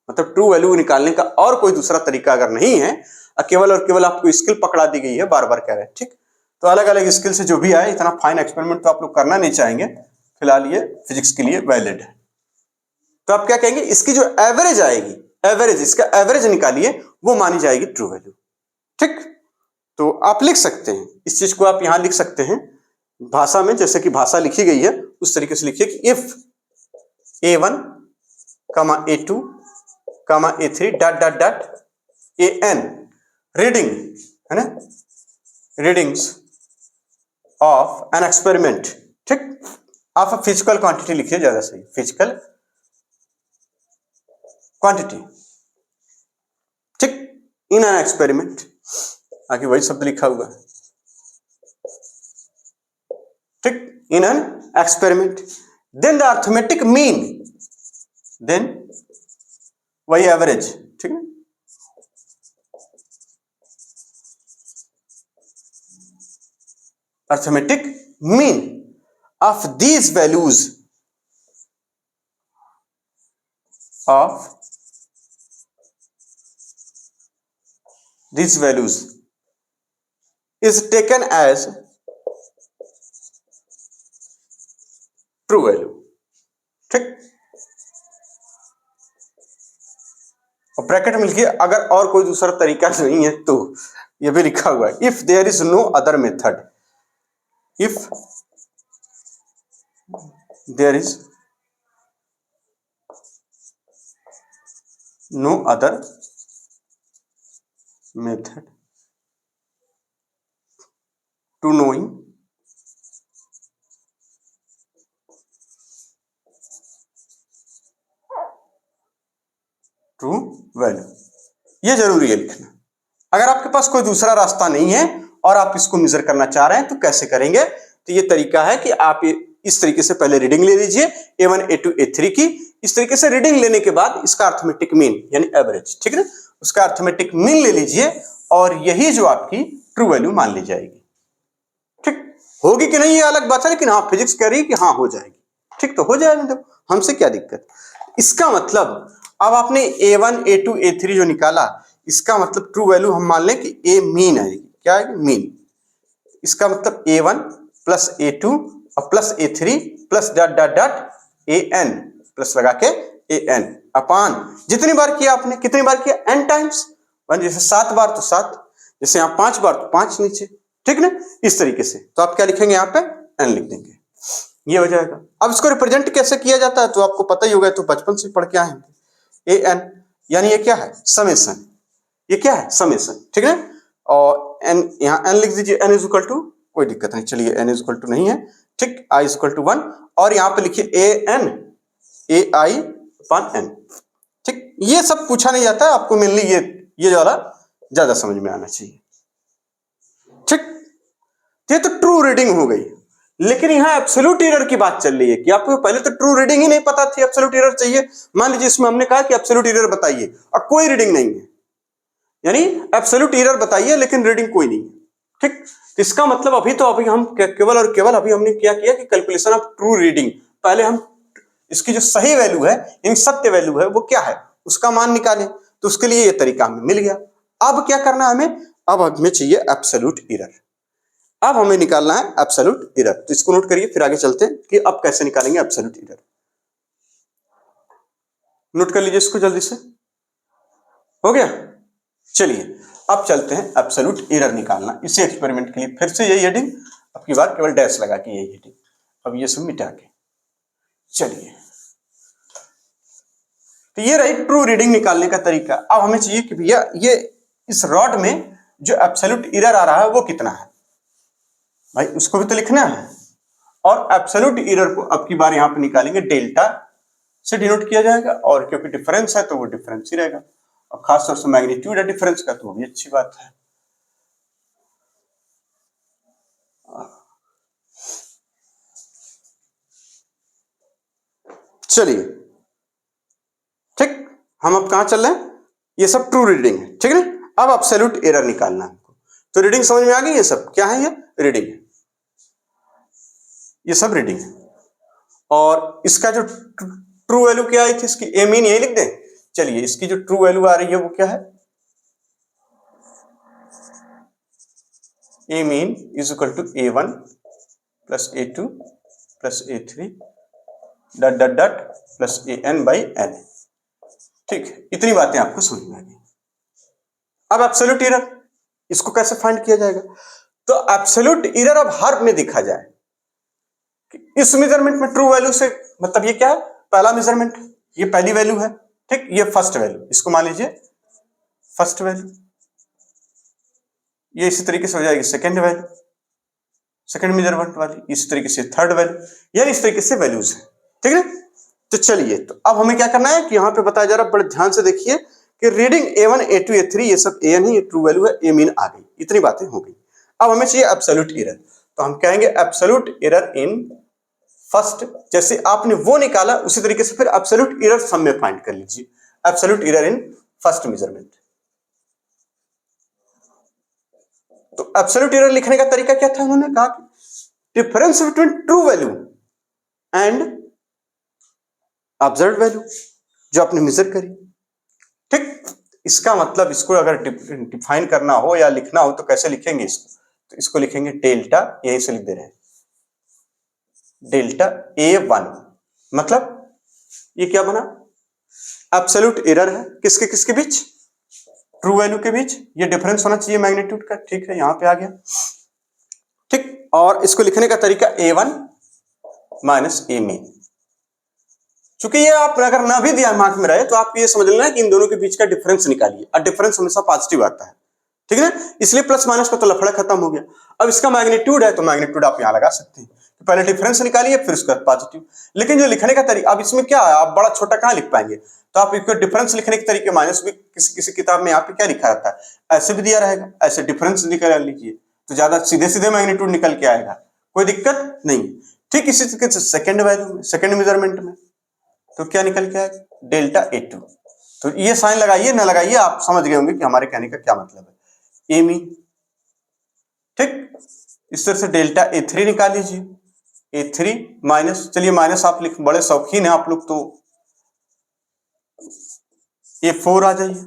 मतलब ट्रू वैल्यू निकालने का और कोई दूसरा तरीका अगर नहीं है, केवल और केवल आपको स्किल पकड़ा दी गई है, बार बार कह रहे हैं, ठीक। तो अलग अलग स्किल से जो भी आए, इतना फाइन एक्सपेरिमेंट तो आप लोग करना नहीं चाहेंगे, फिलहाल ये फिजिक्स के लिए वैलिड है। तो आप क्या कहेंगे, इसकी जो एवरेज आएगी, एवरेज, इसका एवरेज निकालिए, वो मानी जाएगी ट्रू वैल्यू, ठीक। तो आप लिख सकते हैं इस चीज को, आप यहां लिख सकते हैं भाषा में, जैसे कि भाषा लिखी गई है उस तरीके से लिखिए कि if A1, A2, A3 dot dot dot AN reading, है ना, रीडिंग्स ऑफ एन एक्सपेरिमेंट, ठीक। आप फिजिकल क्वांटिटी लिखिए, ज्यादा सही, फिजिकल क्वांटिटी, ठीक, इन एन एक्सपेरिमेंट, आगे वही शब्द लिखा हुआ है, ठीक, in an experiment, then the arithmetic mean, then वही एवरेज, ठीक है, arithmetic mean of these values of these values is taken as true value, ठीक। और ब्रैकेट में लिखिए अगर और कोई दूसरा तरीका नहीं है तो, ये भी लिखा हुआ है if there is no other method, if there is no other method to knowing true value, ये जरूरी है लिखना। अगर आपके पास कोई दूसरा रास्ता नहीं है और आप इसको मेजर करना चाह रहे हैं तो कैसे करेंगे, तो ये तरीका है कि आप इस तरीके से पहले रीडिंग ले लीजिए A1 A2 A3 की। इस तरीके से रीडिंग लेने के बाद इसका अर्थमेटिक मीन यानी एवरेज, ठीक है ना, उसका अर्थमेटिक मीन ले लीजिए और यही जो आपकी ट्रू वैल्यू मान ली जाएगी। ठीक होगी कि नहीं ये अलग बात है, लेकिन हाँ फिजिक्स कह रही है कि हाँ हो जाएगी। ठीक, तो हो जाएगा, तो हमसे क्या दिक्कत। इसका मतलब अब आपने A1 A2 A3 जो निकाला, इसका मतलब ट्रू वैल्यू हम मान लें कि A मीन है। क्या है मीन, इसका मतलब A1 प्लस A2 और plus A3 plus dot dot dot AN plus लगा के AN अपान जितनी बार किया आपने, कितनी बार किया, n टाइम्स। जैसे 7 बार तो 7, जैसे यहाँ 5 बार तो 5 नीचे, ठीक ना, इस तरीके से। तो आप क्या लिखेंगे यहाँ पे, n लिख देंगे, ये हो जाएगा। अब इसको रिप्रेजेंट कैसे किया जाता है तो आपको पता ही होगा, तो बचपन से पढ़ के आए हैं। AN यानी ये क्या है, समेशन, ये क्या है समेशन, ठीक है। और n यहाँ n लिख दीजिए, n इज इक्वल टू, कोई दिक्कत नहीं, चलिए n इज इक्वल टू नहीं है, ठीक, i इज इक्वल टू 1 और यहाँ पे लिखिए AN AI अपॉन n, ठीक। ये सब पूछा नहीं जाता है आपको, मेनली ये वाला ज्यादा समझ में आना चाहिए, ठीक। ये तो ट्रू रीडिंग हो गई, लेकिन यहाँ एब्सोल्यूट एरर की बात चल रही है कि आपको पहले तो ट्रू रीडिंग ही नहीं पता थी, एब्सोल्यूट एरर चाहिए। मान लीजिए इसमें हमने कहा कि एब्सोल्यूट एरर बताइए और कोई रीडिंग नहीं है, यानी एब्सोल्यूट एरर बताइए लेकिन रीडिंग कोई नहीं, ठीक। इसका मतलब अभी हम केवल और केवल अभी हमने क्या किया कि कैलकुलेशन ऑफ ट्रू रीडिंग, पहले हम इसकी जो सही वैल्यू है, इन सत्य वैल्यू है वो क्या है, उसका मान निकालें। तो उसके लिए ये तरीका हमें मिल गया। अब क्या करना है हमें, अब हमें चाहिए एब्सोल्यूट एरर। अब हमें निकालना है एब्सोल्यूट एरर, तो इसको नोट करिए, फिर आगे चलते हैं कि अब कैसे निकालेंगे एब्सोल्यूट एरर। नोट कर लीजिए इसको जल्दी से, हो गया। चलिए अब चलते हैं एब्सोल्यूट एरर निकालना। इसी एक्सपेरिमेंट के लिए फिर से यही हेडिंग, अब की बार केवल डैश लगा के यही हेडिंग, अब ये सब मिटा के। चलिए तो ये रही ट्रू रीडिंग निकालने का तरीका। अब हमें चाहिए कि भैया ये इस रॉड में जो एब्सोल्यूट एरर आ रहा है वो कितना है, भाई उसको भी तो लिखना है। और एब्सोल्यूट एरर को अब की बार यहां पे निकालेंगे, डेल्टा से डिनोट किया जाएगा, और क्योंकि डिफरेंस है तो वो डिफरेंस ही रहेगा, और खासतौर से मैग्नीट्यूड है डिफरेंस का तो वो भी अच्छी बात है। चलिए ठीक, हम अब कहां चल रहे हैं, ये सब ट्रू रीडिंग है, ठीक है ना। अब एब्सोल्यूट एरर निकालना है हमको, तो रीडिंग समझ में आ गई, ये सब क्या है, ये रीडिंग है, ये सब रीडिंग है। और इसका जो ट्रू वैल्यू क्या आई थी इसकी, ए मीन यही लिख दें। चलिए इसकी जो ट्रू वैल्यू आ रही है वो क्या है, A mean is equal to A1 plus A2 plus A3 dot dot dot plus AN by N, ठीक, इतनी बातें आपको समझ में आ गई। अब एब्सोल्यूट एरर, इसको कैसे फाइंड किया जाएगा, तो एब्सोल्यूट एरर अब हर में देखा जाए कि इस मेजरमेंट में ट्रू वैल्यू से मतलब ये क्या है, पहला मेजरमेंट, ये पहली वैल्यू है, ठीक, ये फर्स्ट वैल्यू, इसको मान लीजिए फर्स्ट वैल्यू, ये इसी तरीके से हो जाएगी सेकंड वैल्यू, सेकंड मेजरमेंट वाली, इस तरीके से थर्ड वैल्यू, यानी इस तरीके से वैल्यूज है, ठीक है। तो चलिए तो अब हमें क्या करना है कि यहां पे बताया जा रहा है, बड़े ध्यान से देखिए कि रीडिंग A1 A2 A3 ये सब AN है, ये ट्रू वैल्यू है, ए मीन आ गई, इतनी बातें हो गई। अब हमें चाहिए एब्सोल्यूट एरर, तो हम कहेंगे एब्सोल्यूट एरर इन फर्स्ट, जैसे आपने वो निकाला उसी तरीके से फिर एब्सोल्यूट एरर सम में फाइंड कर लीजिए, absolute error in first measurement. तो एब्सोल्यूट एरर लिखने का तरीका क्या था, उन्होंने कहा कि difference between true value and observed value जो आपने मेजर करी, ठीक। इसका मतलब इसको अगर डिफाइन करना हो या लिखना हो तो कैसे लिखेंगे इसको, तो इसको लिखेंगे डेल्टा, यहीं से लिख दे रहे हैं डेल्टा A1, मतलब ये क्या बना, एब्सोल्यूट एरर है किसके किसके बीच, ट्रू वैल्यू के बीच, ये डिफरेंस होना चाहिए मैग्नीट्यूड का, ठीक है, यहां पे आ गया, ठीक। और इसको लिखने का तरीका A1 माइनस ए मीन, चूंकि ये आप अगर ना भी दिमाग में रहे तो आप ये समझ लेना कि इन दोनों के बीच का डिफरेंस निकालिए, और डिफरेंस हमेशा पॉजिटिव आता है, ठीक है ना, इसलिए प्लस माइनस का तो लफड़ा खत्म हो गया। अब इसका मैग्नीट्यूड है तो मैग्नीट्यूड आप यहां लगा सकते हैं, तो पहले डिफरेंस निकालिए फिर उसका पॉजिटिव। लेकिन जो लिखने का तरीका, अब इसमें क्या है, आप बड़ा छोटा कहां लिख पाएंगे, तो आप इसको डिफरेंस लिखने के तरीके माइनस भी किसी किसी किताब में यहाँ पे क्या लिखा रहता है, ऐसे भी दिया रहेगा, ऐसे डिफरेंस निकाल लीजिए तो ज्यादा सीधे सीधे मैग्नीट्यूड निकल के आएगा, कोई दिक्कत नहीं। ठीक इसी तरीके से सेकंड वैल्यू में, सेकंड मेजरमेंट में तो क्या निकल के आएगा, डेल्टा A2। तो ये साइन लगाइए ना लगाइए, आप समझ गए होंगे कि हमारे कहने का क्या मतलब है, ए मीन। ठीक, इस तरह से डेल्टा A3 निकाल लीजिए, A3 माइनस, चलिए माइनस आप लिख, बड़े शौकीन हैं आप लोग तो A4 आ जाइए,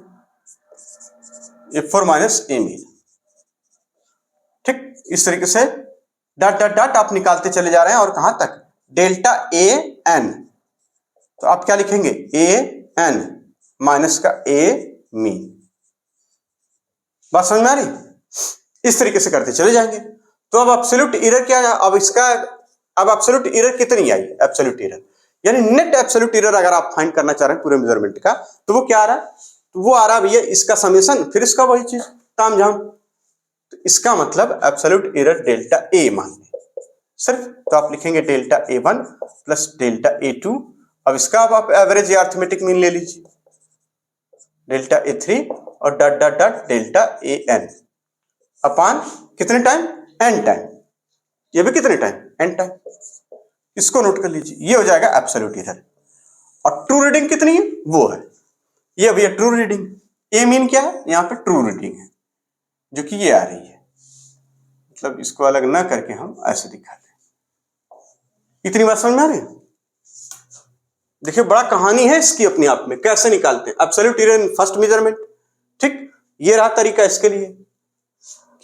A4 माइनस ए मीन। ठीक, इस तरीके से डॉट डॉट डॉट आप निकालते चले जा रहे हैं और कहां तक, डेल्टा AN। तो आप क्या लिखेंगे, AN माइनस का A मीन। बात समझ में आ रही, इस तरीके से करते चले जाएंगे। तो अब एब्सोल्यूट एरर क्या है, अब इसका, अब एब्सोल्यूट एरर कितनी आई, एब्सोल्यूट एरर यानी नेट एब्सोल्यूट एरर अगर आप फाइंड करना चाह रहे हैं पूरे मेजरमेंट का, तो वो क्या आ रहा है, तो वो आ रहा है भैया इसका समेशन फिर इसका वही चीज तामझाम। तो इसका मतलब एब्सोल्यूट एरर डेल्टा A मान लें सिर्फ, तो आप लिखेंगे delta A1 plus delta A2। अब इसका अब आप एवरेज या अर्थमेटिक मीन ले लीजिए, डेल्टा A3 और dot dot dot delta AN अपान कितने टाइम, n टाइम, ये भी कितने टाइम, n टाइम। इसको नोट कर लीजिए, ये हो जाएगा एब्सोल्यूट एरर। और ट्रू रीडिंग कितनी है, वो है ये भैया ट्रू रीडिंग। ए मीन क्या है, यहां पे ट्रू रीडिंग है जो कि ये आ रही है, मतलब इसको अलग ना करके हम ऐसे दिखाते हैं। इतनी बात समझ में आ रही है। देखिए बड़ा कहानी है इसकी अपने आप में, कैसे निकालते हैं absolute error in first measurement. ठीक, ये रहा तरीका इसके लिए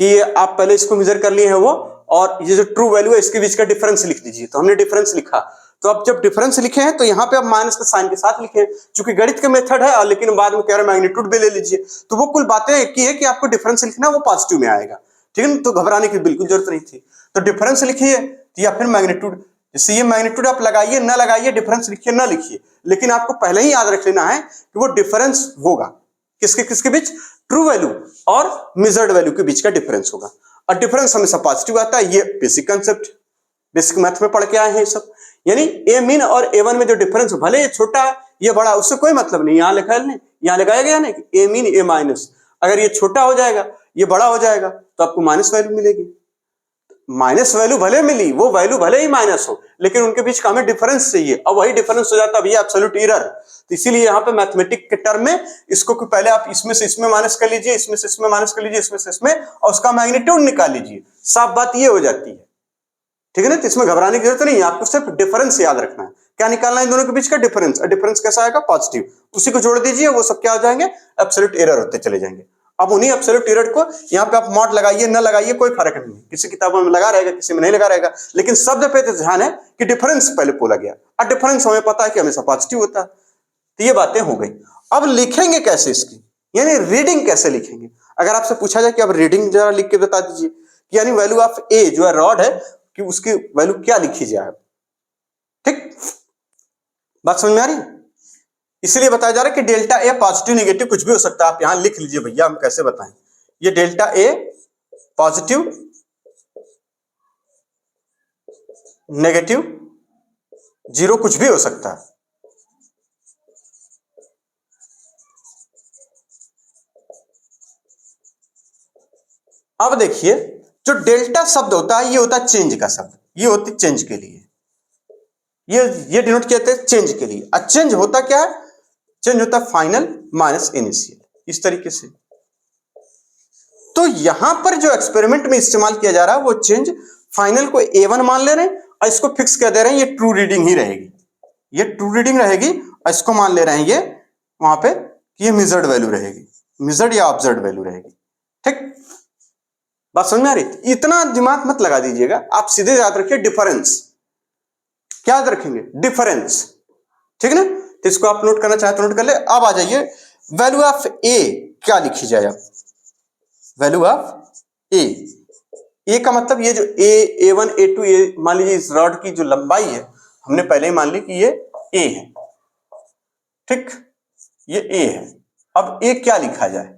कि आप पहले इसको मेजर कर लिए हैं वो, और ये जो ट्रू वैल्यू है इसके बीच का डिफरेंस लिख दीजिए। तो हमने डिफरेंस लिखा, तो अब जब डिफरेंस लिखे हैं तो यहाँ पे आप माइनस के साइन के साथ लिखे, चूंकि गणित का मेथड है और लेकिन बाद में कह रहे मैग्नीट्यूड भी ले लीजिए, तो वो कुल बातें एक ही है कि आपको डिफरेंस लिखना वो पॉजिटिव में आएगा। ठीक है, तो घबराने की बिल्कुल जरूरत नहीं थी। तो डिफरेंस लिखिए या फिर मैग्नीट्यूड, जैसे ये मैग्नीट्यूड आप लगाइए ना लगाइए, डिफरेंस लिखिए ना लिखिए, लेकिन आपको पहले ही याद रख लेना है कि वो डिफरेंस होगा किसके किसके बीच, ट्रू वैल्यू और मेजर्ड वैल्यू के बीच का डिफरेंस होगा। और डिफरेंस हमेशा पॉजिटिव आता है, ये बेसिक कंसेप्ट, बेसिक मैथ में पढ़ के आए हैं ये सब। यानी ए मीन और A1 में जो डिफरेंस, भले ये छोटा ये बड़ा, उससे कोई मतलब नहीं, यहां लिखा है, यहां लगाया गया ना कि ए मीन ए माइनस, अगर ये छोटा हो जाएगा ये बड़ा हो जाएगा तो आपको माइनस वैल्यू मिलेगी। माइनस वैल्यू भले मिली, वो वैल्यू भले ही माइनस हो, लेकिन उनके बीच का हमें डिफरेंस चाहिए, और वही डिफरेंस हो जाता है भैया एब्सोल्यूट एरर। तो इसीलिए यहाँ पे मैथमेटिक के टर्म में इसको पहले आप इसमें से इसमें माइनस कर लीजिए, इसमें से इसमें माइनस कर लीजिए, इसमें से इसमें, और उसका मैग्नीट्यूड निकाल लीजिए, साफ बात ये हो जाती है। ठीक है ना, तो इसमें घबराने की जरूरत नहीं है, आपको सिर्फ डिफरेंस याद रखना है। क्या निकालना है इन दोनों के बीच का डिफरेंस, और डिफरेंस कैसा आएगा, पॉजिटिव, उसी को जोड़ दीजिए, वो सब क्या हो जाएंगे, एब्सोल्यूट एरर होते चले जाएंगे। अब उन्हीं एब्सोल्यूट एरर को यहाँ पे आप मॉड लगाइए ना लगाइए कोई फर्क नहीं है, किसी किताबों में लगा रहेगा किसी में नहीं लगा रहेगा, लेकिन शब्द पे तो ध्यान है कि डिफरेंस पहले बोला गया, और डिफरेंस हमें पता है कि हमेशा पॉजिटिव होता है। तो ये बातें हो गई। अब लिखेंगे कैसे इसकी, यानी रीडिंग कैसे लिखेंगे। अगर आपसे पूछा जाए कि अब रीडिंग जरा लिख के बता दीजिए, कि यानी वैल्यू ऑफ ए जो है रॉड है कि उसकी वैल्यू क्या लिखी जाए। ठीक, बात समझ में आ रही है। इसलिए बताया जा रहा है कि डेल्टा ए पॉजिटिव नेगेटिव कुछ भी हो सकता है। आप यहां लिख लीजिए भैया, हम कैसे बताएं, ये delta A positive negative zero कुछ भी हो सकता है। अब देखिए जो डेल्टा शब्द होता है ये होता है चेंज का शब्द, ये होती चेंज के लिए, ये डिनोट कहते हैं चेंज के लिए। और चेंज होता क्या है, चेंज होता है फाइनल माइनस इनिशियल, इस तरीके से। तो यहां पर जो एक्सपेरिमेंट में इस्तेमाल किया जा रहा है वो चेंज, फाइनल को A1 मान ले रहे हैं और इसको फिक्स कर दे रहे हैं ये ट्रू रीडिंग ही रहेगी, ये ट्रू रीडिंग रहेगी, और इसको मान ले रहे हैं ये वहां पे कि ये मेजर्ड वैल्यू रहेगी, मेजर्ड या ऑब्जर्व्ड वैल्यू रहेगी। ठीक, बात समझ में आ रही। इतना दिमाग मत लगा दीजिएगा, आप सीधे याद रखिए डिफरेंस, क्या याद रखेंगे, डिफरेंस। ठीक है ना, तो इसको आप नोट करना चाहे तो नोट कर ले। अब आ जाइए वैल्यू ऑफ ए क्या लिखी जाए, वैल्यू ऑफ ए का मतलब ये जो A1 A2 ए, मान लीजिए इस रॉड की जो लंबाई है हमने पहले ही मान ली कि ये ए है। ठीक, ये ए है। अब ए क्या लिखा जाए,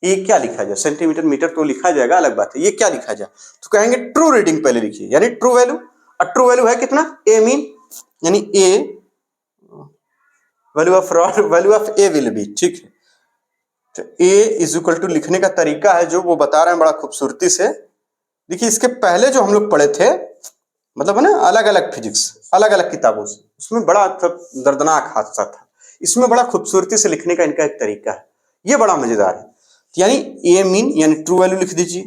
ये क्या लिखा जाए, सेंटीमीटर मीटर तो लिखा जाएगा, अलग बात है, ये क्या लिखा जाए, तो कहेंगे ट्रू रीडिंग पहले लिखिए, यानी ट्रू वैल्यू। और ट्रू वैल्यू है कितना, ए मीन, यानी A value of A will be, ठीक है। तो ए इज इक्वल टू लिखने का तरीका है जो वो बता रहे हैं बड़ा खूबसूरती से। देखिए इसके पहले जो हम लोग पढ़े थे, मतलब है ना, अलग अलग फिजिक्स, अलग अलग किताबों से, उसमें बड़ा दर्दनाक हादसा था। इसमें बड़ा खूबसूरती से लिखने का इनका एक तरीका है, ये बड़ा मजेदार है। यानी ए मीन यानी ट्रू वैल्यू लिख दीजिए,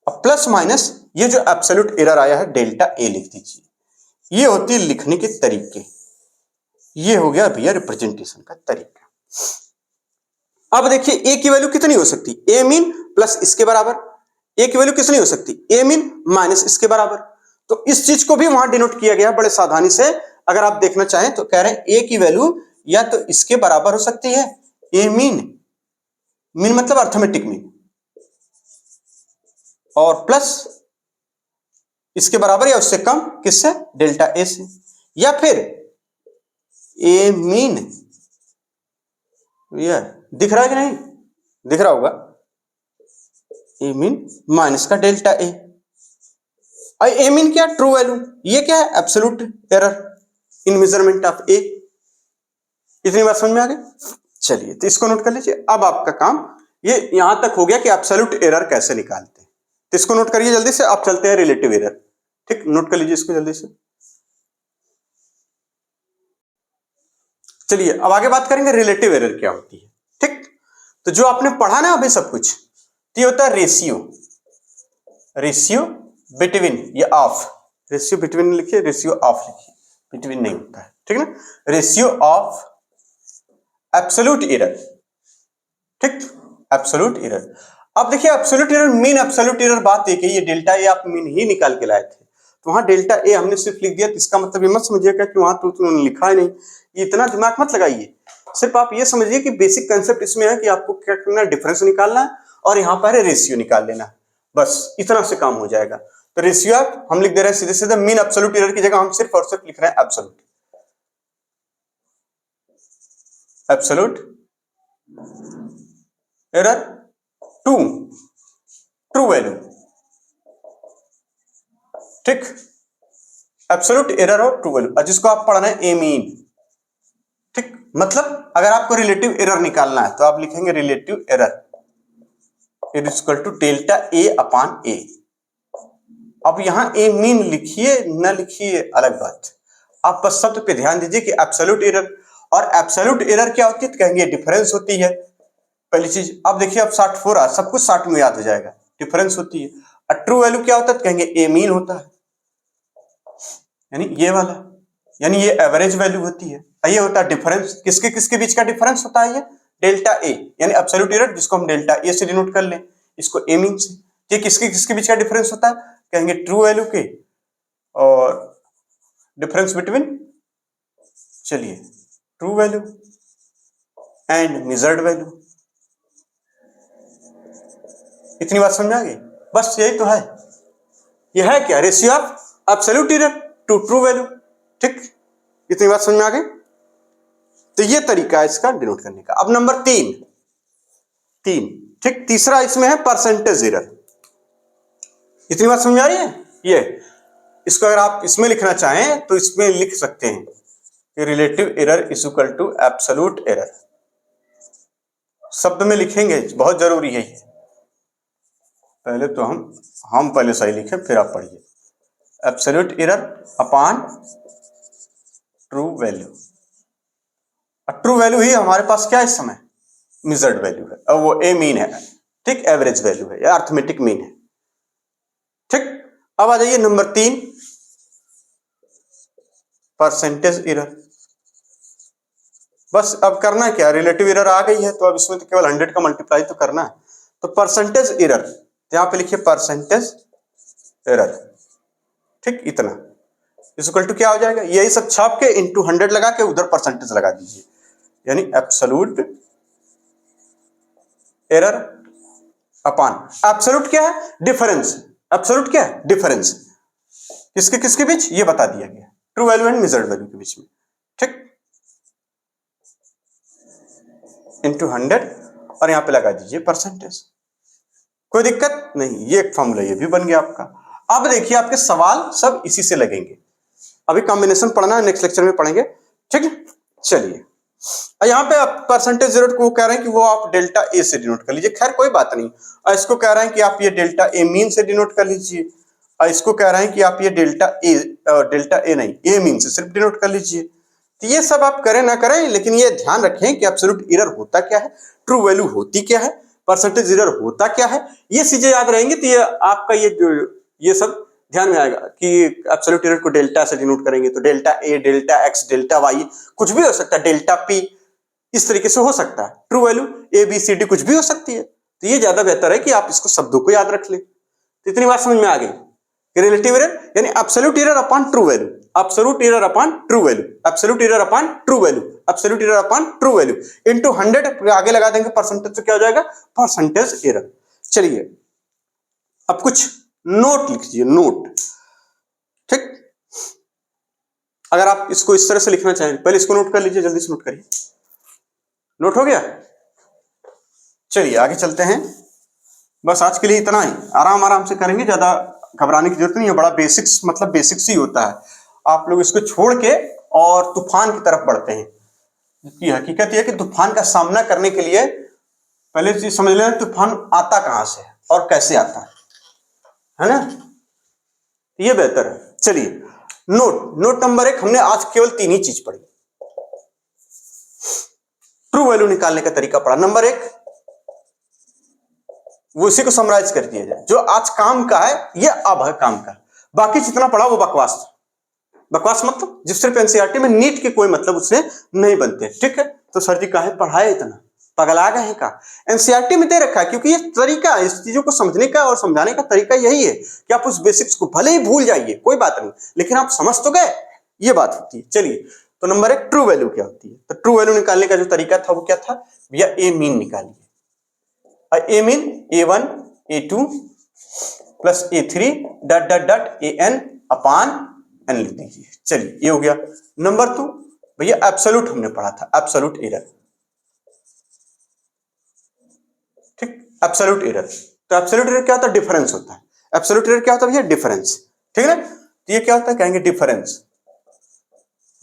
अब प्लस माइनस ये जो एब्सोल्यूट एरर आया है डेल्टा ए लिख दीजिए। ये होती है लिखने के तरीके, ये हो गया भैया रिप्रेजेंटेशन का तरीका। अब देखिए ए की वैल्यू कितनी हो सकती, ए मीन प्लस इसके बराबर, ए की वैल्यू कितनी हो सकती, ए मीन माइनस इसके बराबर। तो इस चीज को भी वहां डिनोट किया गया बड़े सावधानी से, अगर आप देखना चाहें तो कह रहे हैं ए की वैल्यू या तो इसके बराबर हो सकती है, ए मीन, मीन मतलब अर्थमेटिक मीन, और प्लस इसके बराबर या उससे कम, किससे, डेल्टा ए से, या फिर ए मीन, ये दिख रहा है कि नहीं, दिख रहा होगा, ए मीन माइनस का डेल्टा ए। और ए मीन क्या, ट्रू वैल्यू, ये क्या है, absolute error in measurement of A. इतनी बात समझ में आ गई, चलिए तो इसको नोट कर लीजिए। अब आपका काम ये यहां तक हो गया कि एब्सोल्यूट एरर कैसे निकालते हैं, तो इसको नोट करिए जल्दी से। आप चलते हैं रिलेटिव एरर, ठीक, नोट कर लीजिए इसको जल्दी से। चलिए अब आगे बात करेंगे रिलेटिव एरर क्या होती है, ठीक। तो जो आपने पढ़ा ना अभी सब कुछ, तो ये होता है रेशियो, रेशियो बिटवीन, ये ऑफ, रेशियो बिटवीन लिखिए, रेशियो ऑफ लिखिए, बिटवीन नहीं होता है, ठीक ना, रेशियो ऑफ एब्सोल्यूट एरर, ठीक, एब्सोल्यूट एरर। अब देखिए absolute error, mean absolute error, बात एक है, ये डेल्टा ए आप मीन ही निकाल के लाए थे, तो वहां डेल्टा ए हमने सिर्फ लिख दिया, तो इसका मतलब ये मत समझिएगा कि वहां तो उन्होंने लिखा ही नहीं, ये इतना दिमाग मत लगाइए। सिर्फ आप ये समझिए कि बेसिक कंसेप्ट इसमें है कि आपको क्या करना है, डिफरेंस निकालना है, और यहाँ पर रेशियो निकाल लेना, बस इतना से काम हो जाएगा। तो रेशियो हम लिख दे रहे हैं सीधे सीधे, मीन एब्सोल्यूट एरर की जगह हम सिर्फ और सिर्फ लिख रहे हैं absolute, absolute error to true value, ठीक, एब्सोल्यूट एरर और ट्रू वैल्यू, जिसको आप पढ़ रहे हैं ए मीन, ठीक। मतलब अगर आपको रिलेटिव एरर निकालना है तो आप लिखेंगे relative error is equal to delta A upon A. अब यहां ए मीन लिखिए न लिखिए अलग बात, आप बस शब्द पे ध्यान दीजिए कि एब्सोल्यूट एरर, और एब्सोल्यूट एरर क्या होती है, तो कहेंगे डिफरेंस होती है, पहली चीज। अब देखिए अब 64 आ, सब कुछ 60 में याद हो जाएगा, डिफरेंस होती है। और ट्रू वैल्यू क्या होता है, तो कहेंगे ए मीन होता है, यानी ये वाला, यानी ये एवरेज वैल्यू होती है, ये होता है डिफरेंस, किसके किसके बीच का डिफरेंस होता है, ये डेल्टा ए, यानी एब्सोल्यूट एरर जिसको हम डेल्टा ए से डिनोट कर लें, इसको ए मीन से। ये किसके किसके बीच का डिफरेंस होता है, कहेंगे ट्रू वैल्यू के और डिफरेंस बिटवीन, चलिए, true value and measured value. इतनी बात समझ आ गई, बस यही तो है, यह है क्या, ratio of absolute error to true value, ठीक। इतनी बात समझ में आ गई, तो ये तरीका है इसका डिनोट करने का। अब नंबर 3, ठीक, तीसरा इसमें है परसेंटेज एरर। इतनी बात समझ आ रही है, ये इसको अगर आप इसमें लिखना चाहें तो इसमें लिख सकते हैं कि relative error is equal to absolute error, शब्द में लिखेंगे, बहुत जरूरी है ये। पहले तो हम पहले सही लिखें फिर आप पढ़िए, absolute error upon true value. True value ही हमारे पास क्या है इस समय, मेजर्ड वैल्यू है, और वो ए मीन है, ठीक, एवरेज वैल्यू है या अर्थमेटिक मीन है, ठीक। अब आ जाइए नंबर 3, परसेंटेज एरर। बस अब करना क्या, रिलेटिव एरर आ गई है तो अब इसमें तो केवल 100 का मल्टीप्लाई तो करना है, तो परसेंटेज एरर, यहां पे लिखिए परसेंटेज एरर, ठीक, इतना इक्वल टू क्या हो जाएगा, यही सब छाप के इंटू 100 लगा के उधर परसेंटेज लगा दीजिए, यानी एब्सोल्यूट एरर अपॉन, एब्सोल्यूट क्या है, डिफरेंस, एब्सोल्यूट क्या है, डिफरेंस, किसके किसके बीच, ये बता दिया गया, true value and measured value के बीच में, ठीक, इंटू 100 और यहाँ पे लगा दीजिए परसेंटेज, कोई दिक्कत नहीं। ये एक फॉर्मूला ये भी बन गया आपका। अब देखिए आपके सवाल सब इसी से लगेंगे। अभी कॉम्बिनेशन पढ़ना है, नेक्स्ट लेक्चर में पढ़ेंगे, ठीक है। चलिए यहाँ पे आप परसेंटेज जीरो को कह रहे हैं कि वो आप डेल्टा ए से डिनोट कर लीजिए, खैर कोई बात नहीं। और इसको कह रहे हैं कि आप ये डेल्टा ए मीन से डिनोट कर लीजिए, और इसको कह रहे हैं कि आप ये डेल्टा ए नहीं, ए मीन से सिर्फ डिनोट कर लीजिए। तो ये सब आप करें ना करें, लेकिन ये ध्यान रखें कि एब्सोल्यूट एरर होता क्या है, ट्रू वैल्यू होती क्या है, परसेंटेज एरर होता क्या है, ये चीजें याद रहेंगी तो ये आपका ये सब ध्यान में आएगा कि एब्सोल्यूट एरर को डेल्टा से डिनोट करेंगे तो delta A, delta x, delta Y, कुछ भी हो सकता है, डेल्टा पी, इस तरीके से हो सकता है। True value A B C D कुछ भी हो सकती है। तो ये ज्यादा बेहतर है कि आप इसको शब्दों को याद रख लें। तो इतनी बात समझ में आ गई कि रिलेटिव एरर यानी absolute error upon true value, absolute error upon true value, absolute error upon true value, absolute error upon true value into 100 आगे लगा देंगे परसेंटेज, तो क्या हो जाएगा, परसेंटेज एरर। चलिए अब कुछ नोट लिख लीजिए, नोट, ठीक। अगर आप इसको इस तरह से लिखना चाहें, पहले इसको नोट कर लीजिए, जल्दी से नोट करिए। नोट हो गया? चलिए आगे चलते हैं। बस आज के लिए इतना ही, आराम आराम से करेंगे, ज्यादा घबराने की जरूरत नहीं है। बड़ा बेसिक्स मतलब बेसिक्स ही होता है। आप लोग इसको छोड़ के और तूफान की तरफ बढ़ते हैं। की हकीकत यह कि तूफान का सामना करने के लिए पहले चीज समझ लें, तूफान आता कहां से है और कैसे आता है ना, ये बेहतर है। चलिए नोट नंबर 1, हमने आज केवल 3 ही चीज पढ़ी। ट्रू वैल्यू निकालने का तरीका पढ़ा। नंबर 1 वो इसी को समराइज कर दिया जाए, जो आज काम का है ये अब है काम का, बाकी जितना पढ़ा वो बकवास था। बकवास मतलब जिस सिर्फ एनसीईआरटी में नीट के कोई मतलब उससे नहीं बनते, ठीक है। तो सर जी काहे पढ़ाए इतना, पगला गए हैं का? एनसीईआरटी में दे रखा है, क्योंकि ये तरीका है, इस चीजों को समझने का और समझाने का तरीका यही है कि आप उस बेसिक्स को भले ही भूल जाइए, कोई बात नहीं, लेकिन आप समझ तो गए, ये बात होती है। चलिए तो नंबर 1 ट्रू वैल्यू क्या होती है। तो ट्रू वैल्यू निकालने का जो तरीका था वो क्या था भैया, ए मीन निकालिए। A mean A1 A2 plus A3 dot dot dot AN upon N लिख दीजिए। चलिए ये हो गया। नंबर 2 भैया एब्सोल्यूट हमने पढ़ा था, एब्सोल्यूट एरर, ठीक, एब्सोल्यूट एरर। तो एब्सोल्यूट एरर क्या होता है, डिफरेंस होता है। एब्सोल्यूट एरर क्या होता है भैया, डिफरेंस, ठीक है ना। तो ये क्या होता है, कहेंगे डिफरेंस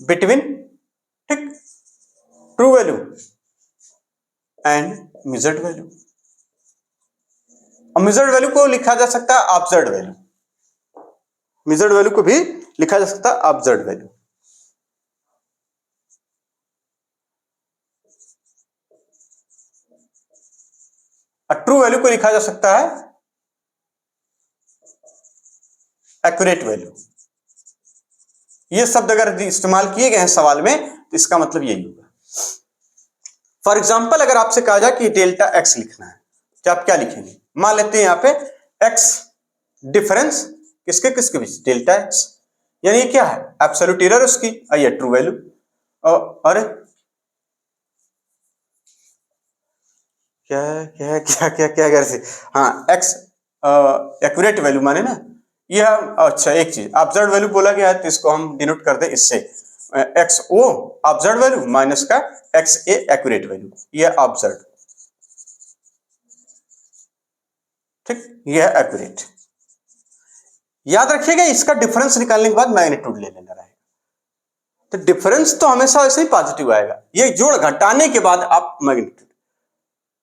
बिटवीन, ठीक, true value and measured value. और मेजर्ड वैल्यू को लिखा जा सकता है ऑब्जर्व्ड वैल्यू, मेजर्ड वैल्यू को भी लिखा जा सकता है ऑब्जर्व्ड वैल्यू। और ट्रू वैल्यू को लिखा जा सकता है एक्यूरेट वैल्यू। ये शब्द अगर इस्तेमाल किए गए हैं सवाल में तो इसका मतलब यही होगा। फॉर एग्जाम्पल अगर आपसे कहा जाए कि डेल्टा एक्स लिखना है तो आप क्या लिखेंगे, मान लेते हैं यहां पे एक्स डिफरेंस किसके किसके बीच, डेल्टा एक्स, यानी ये क्या है, एब्सोल्यूट एरर उसकी, ये ट्रू वैल्यू। और क्या क्या क्या क्या क्या कर से, हाँ एक्स एक्यूरेट वैल्यू माने ना, ये अच्छा एक चीज ऑब्जर्व वैल्यू बोला गया है तो इसको हम डिनोट कर दें इससे, एक्स ओ ऑब्जर्व वैल्यू माइनस का एक्स ए एक्यूरेट वैल्यू, ये ऑब्जर्व, ठीक, ये है एक्यूरेट। याद रखिएगा इसका डिफरेंस निकालने के बाद मैग्नीट्यूड ले लेना रहेगा। तो डिफरेंस तो हमेशा ऐसे ही पॉजिटिव आएगा, ये जोड़ घटाने के बाद आप मैग्नीट्यूड।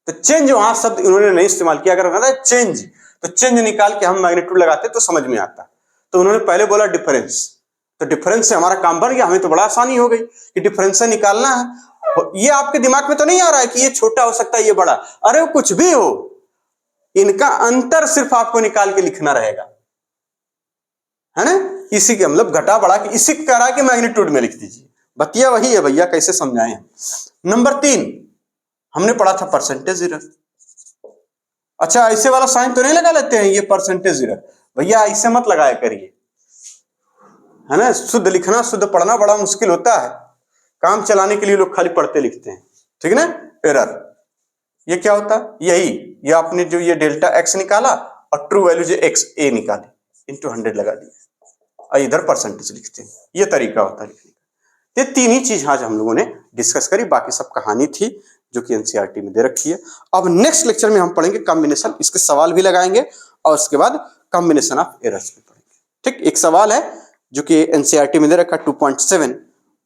तो चेंज वहां शब्द उन्होंने नहीं इस्तेमाल किया, अगर होता है चेंज तो चेंज निकाल के हम मैग्नीट्यूड लगाते तो समझ में आता। तो उन्होंने पहले बोला डिफरेंस, तो डिफरेंस से हमारा काम बन गया, हमें तो बड़ा आसानी हो गई कि डिफरेंस से निकालना है। ये आपके दिमाग में तो नहीं आ रहा है कि ये छोटा हो सकता है ये बड़ा, अरे वो कुछ भी हो, इनका अंतर सिर्फ आपको निकाल के लिखना रहेगा, है ना। इसी के मतलब घटा बढ़ा के इसी कह रहा है कि मैग्नीट्यूड में लिख दीजिए, बतिया वही है भैया, कैसे समझाएं हम। नंबर 3 हमने पढ़ा था परसेंटेज एरर। अच्छा ऐसे वाला साइन तो नहीं लगा लेते हैं ये परसेंटेज एरर, भैया ऐसे मत लगाया करिए, है ना। शुद्ध लिखना शुद्ध पढ़ना बड़ा मुश्किल होता है, काम चलाने के लिए लोग खाली पढ़ते लिखते हैं, ठीक है ना। एरर ये क्या होता है, यही ये आपने जो ये डेल्टा एक्स निकाला और ट्रू वैल्यू जो एक्स ए निकाली इंटू 100 लगा दिया और इधर परसेंटेज लिखते हैं, ये तरीका होता है लिखने का। ये 3 ही चीज आज हम लोगों ने डिस्कस करी, बाकी सब कहानी थी जो कि एनसीईआरटी में दे रखी है। अब नेक्स्ट लेक्चर में हम पढ़ेंगे कॉम्बिनेशन, इसके सवाल भी लगाएंगे और उसके बाद कॉम्बिनेशन ऑफ एरर्स भी पढ़ेंगे। ठीक, एक सवाल है जो कि एनसीईआरटी में दे रखा 2.7,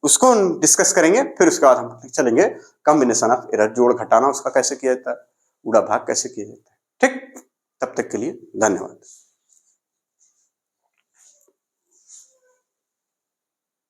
उसको हम डिस्कस करेंगे, फिर उसके बाद हम चलेंगे कॉम्बिनेशन ऑफ एरर, जोड़ घटाना उसका कैसे किया जाता है, उड़ा भाग कैसे किया जाता है। ठीक, तब तक के लिए धन्यवाद।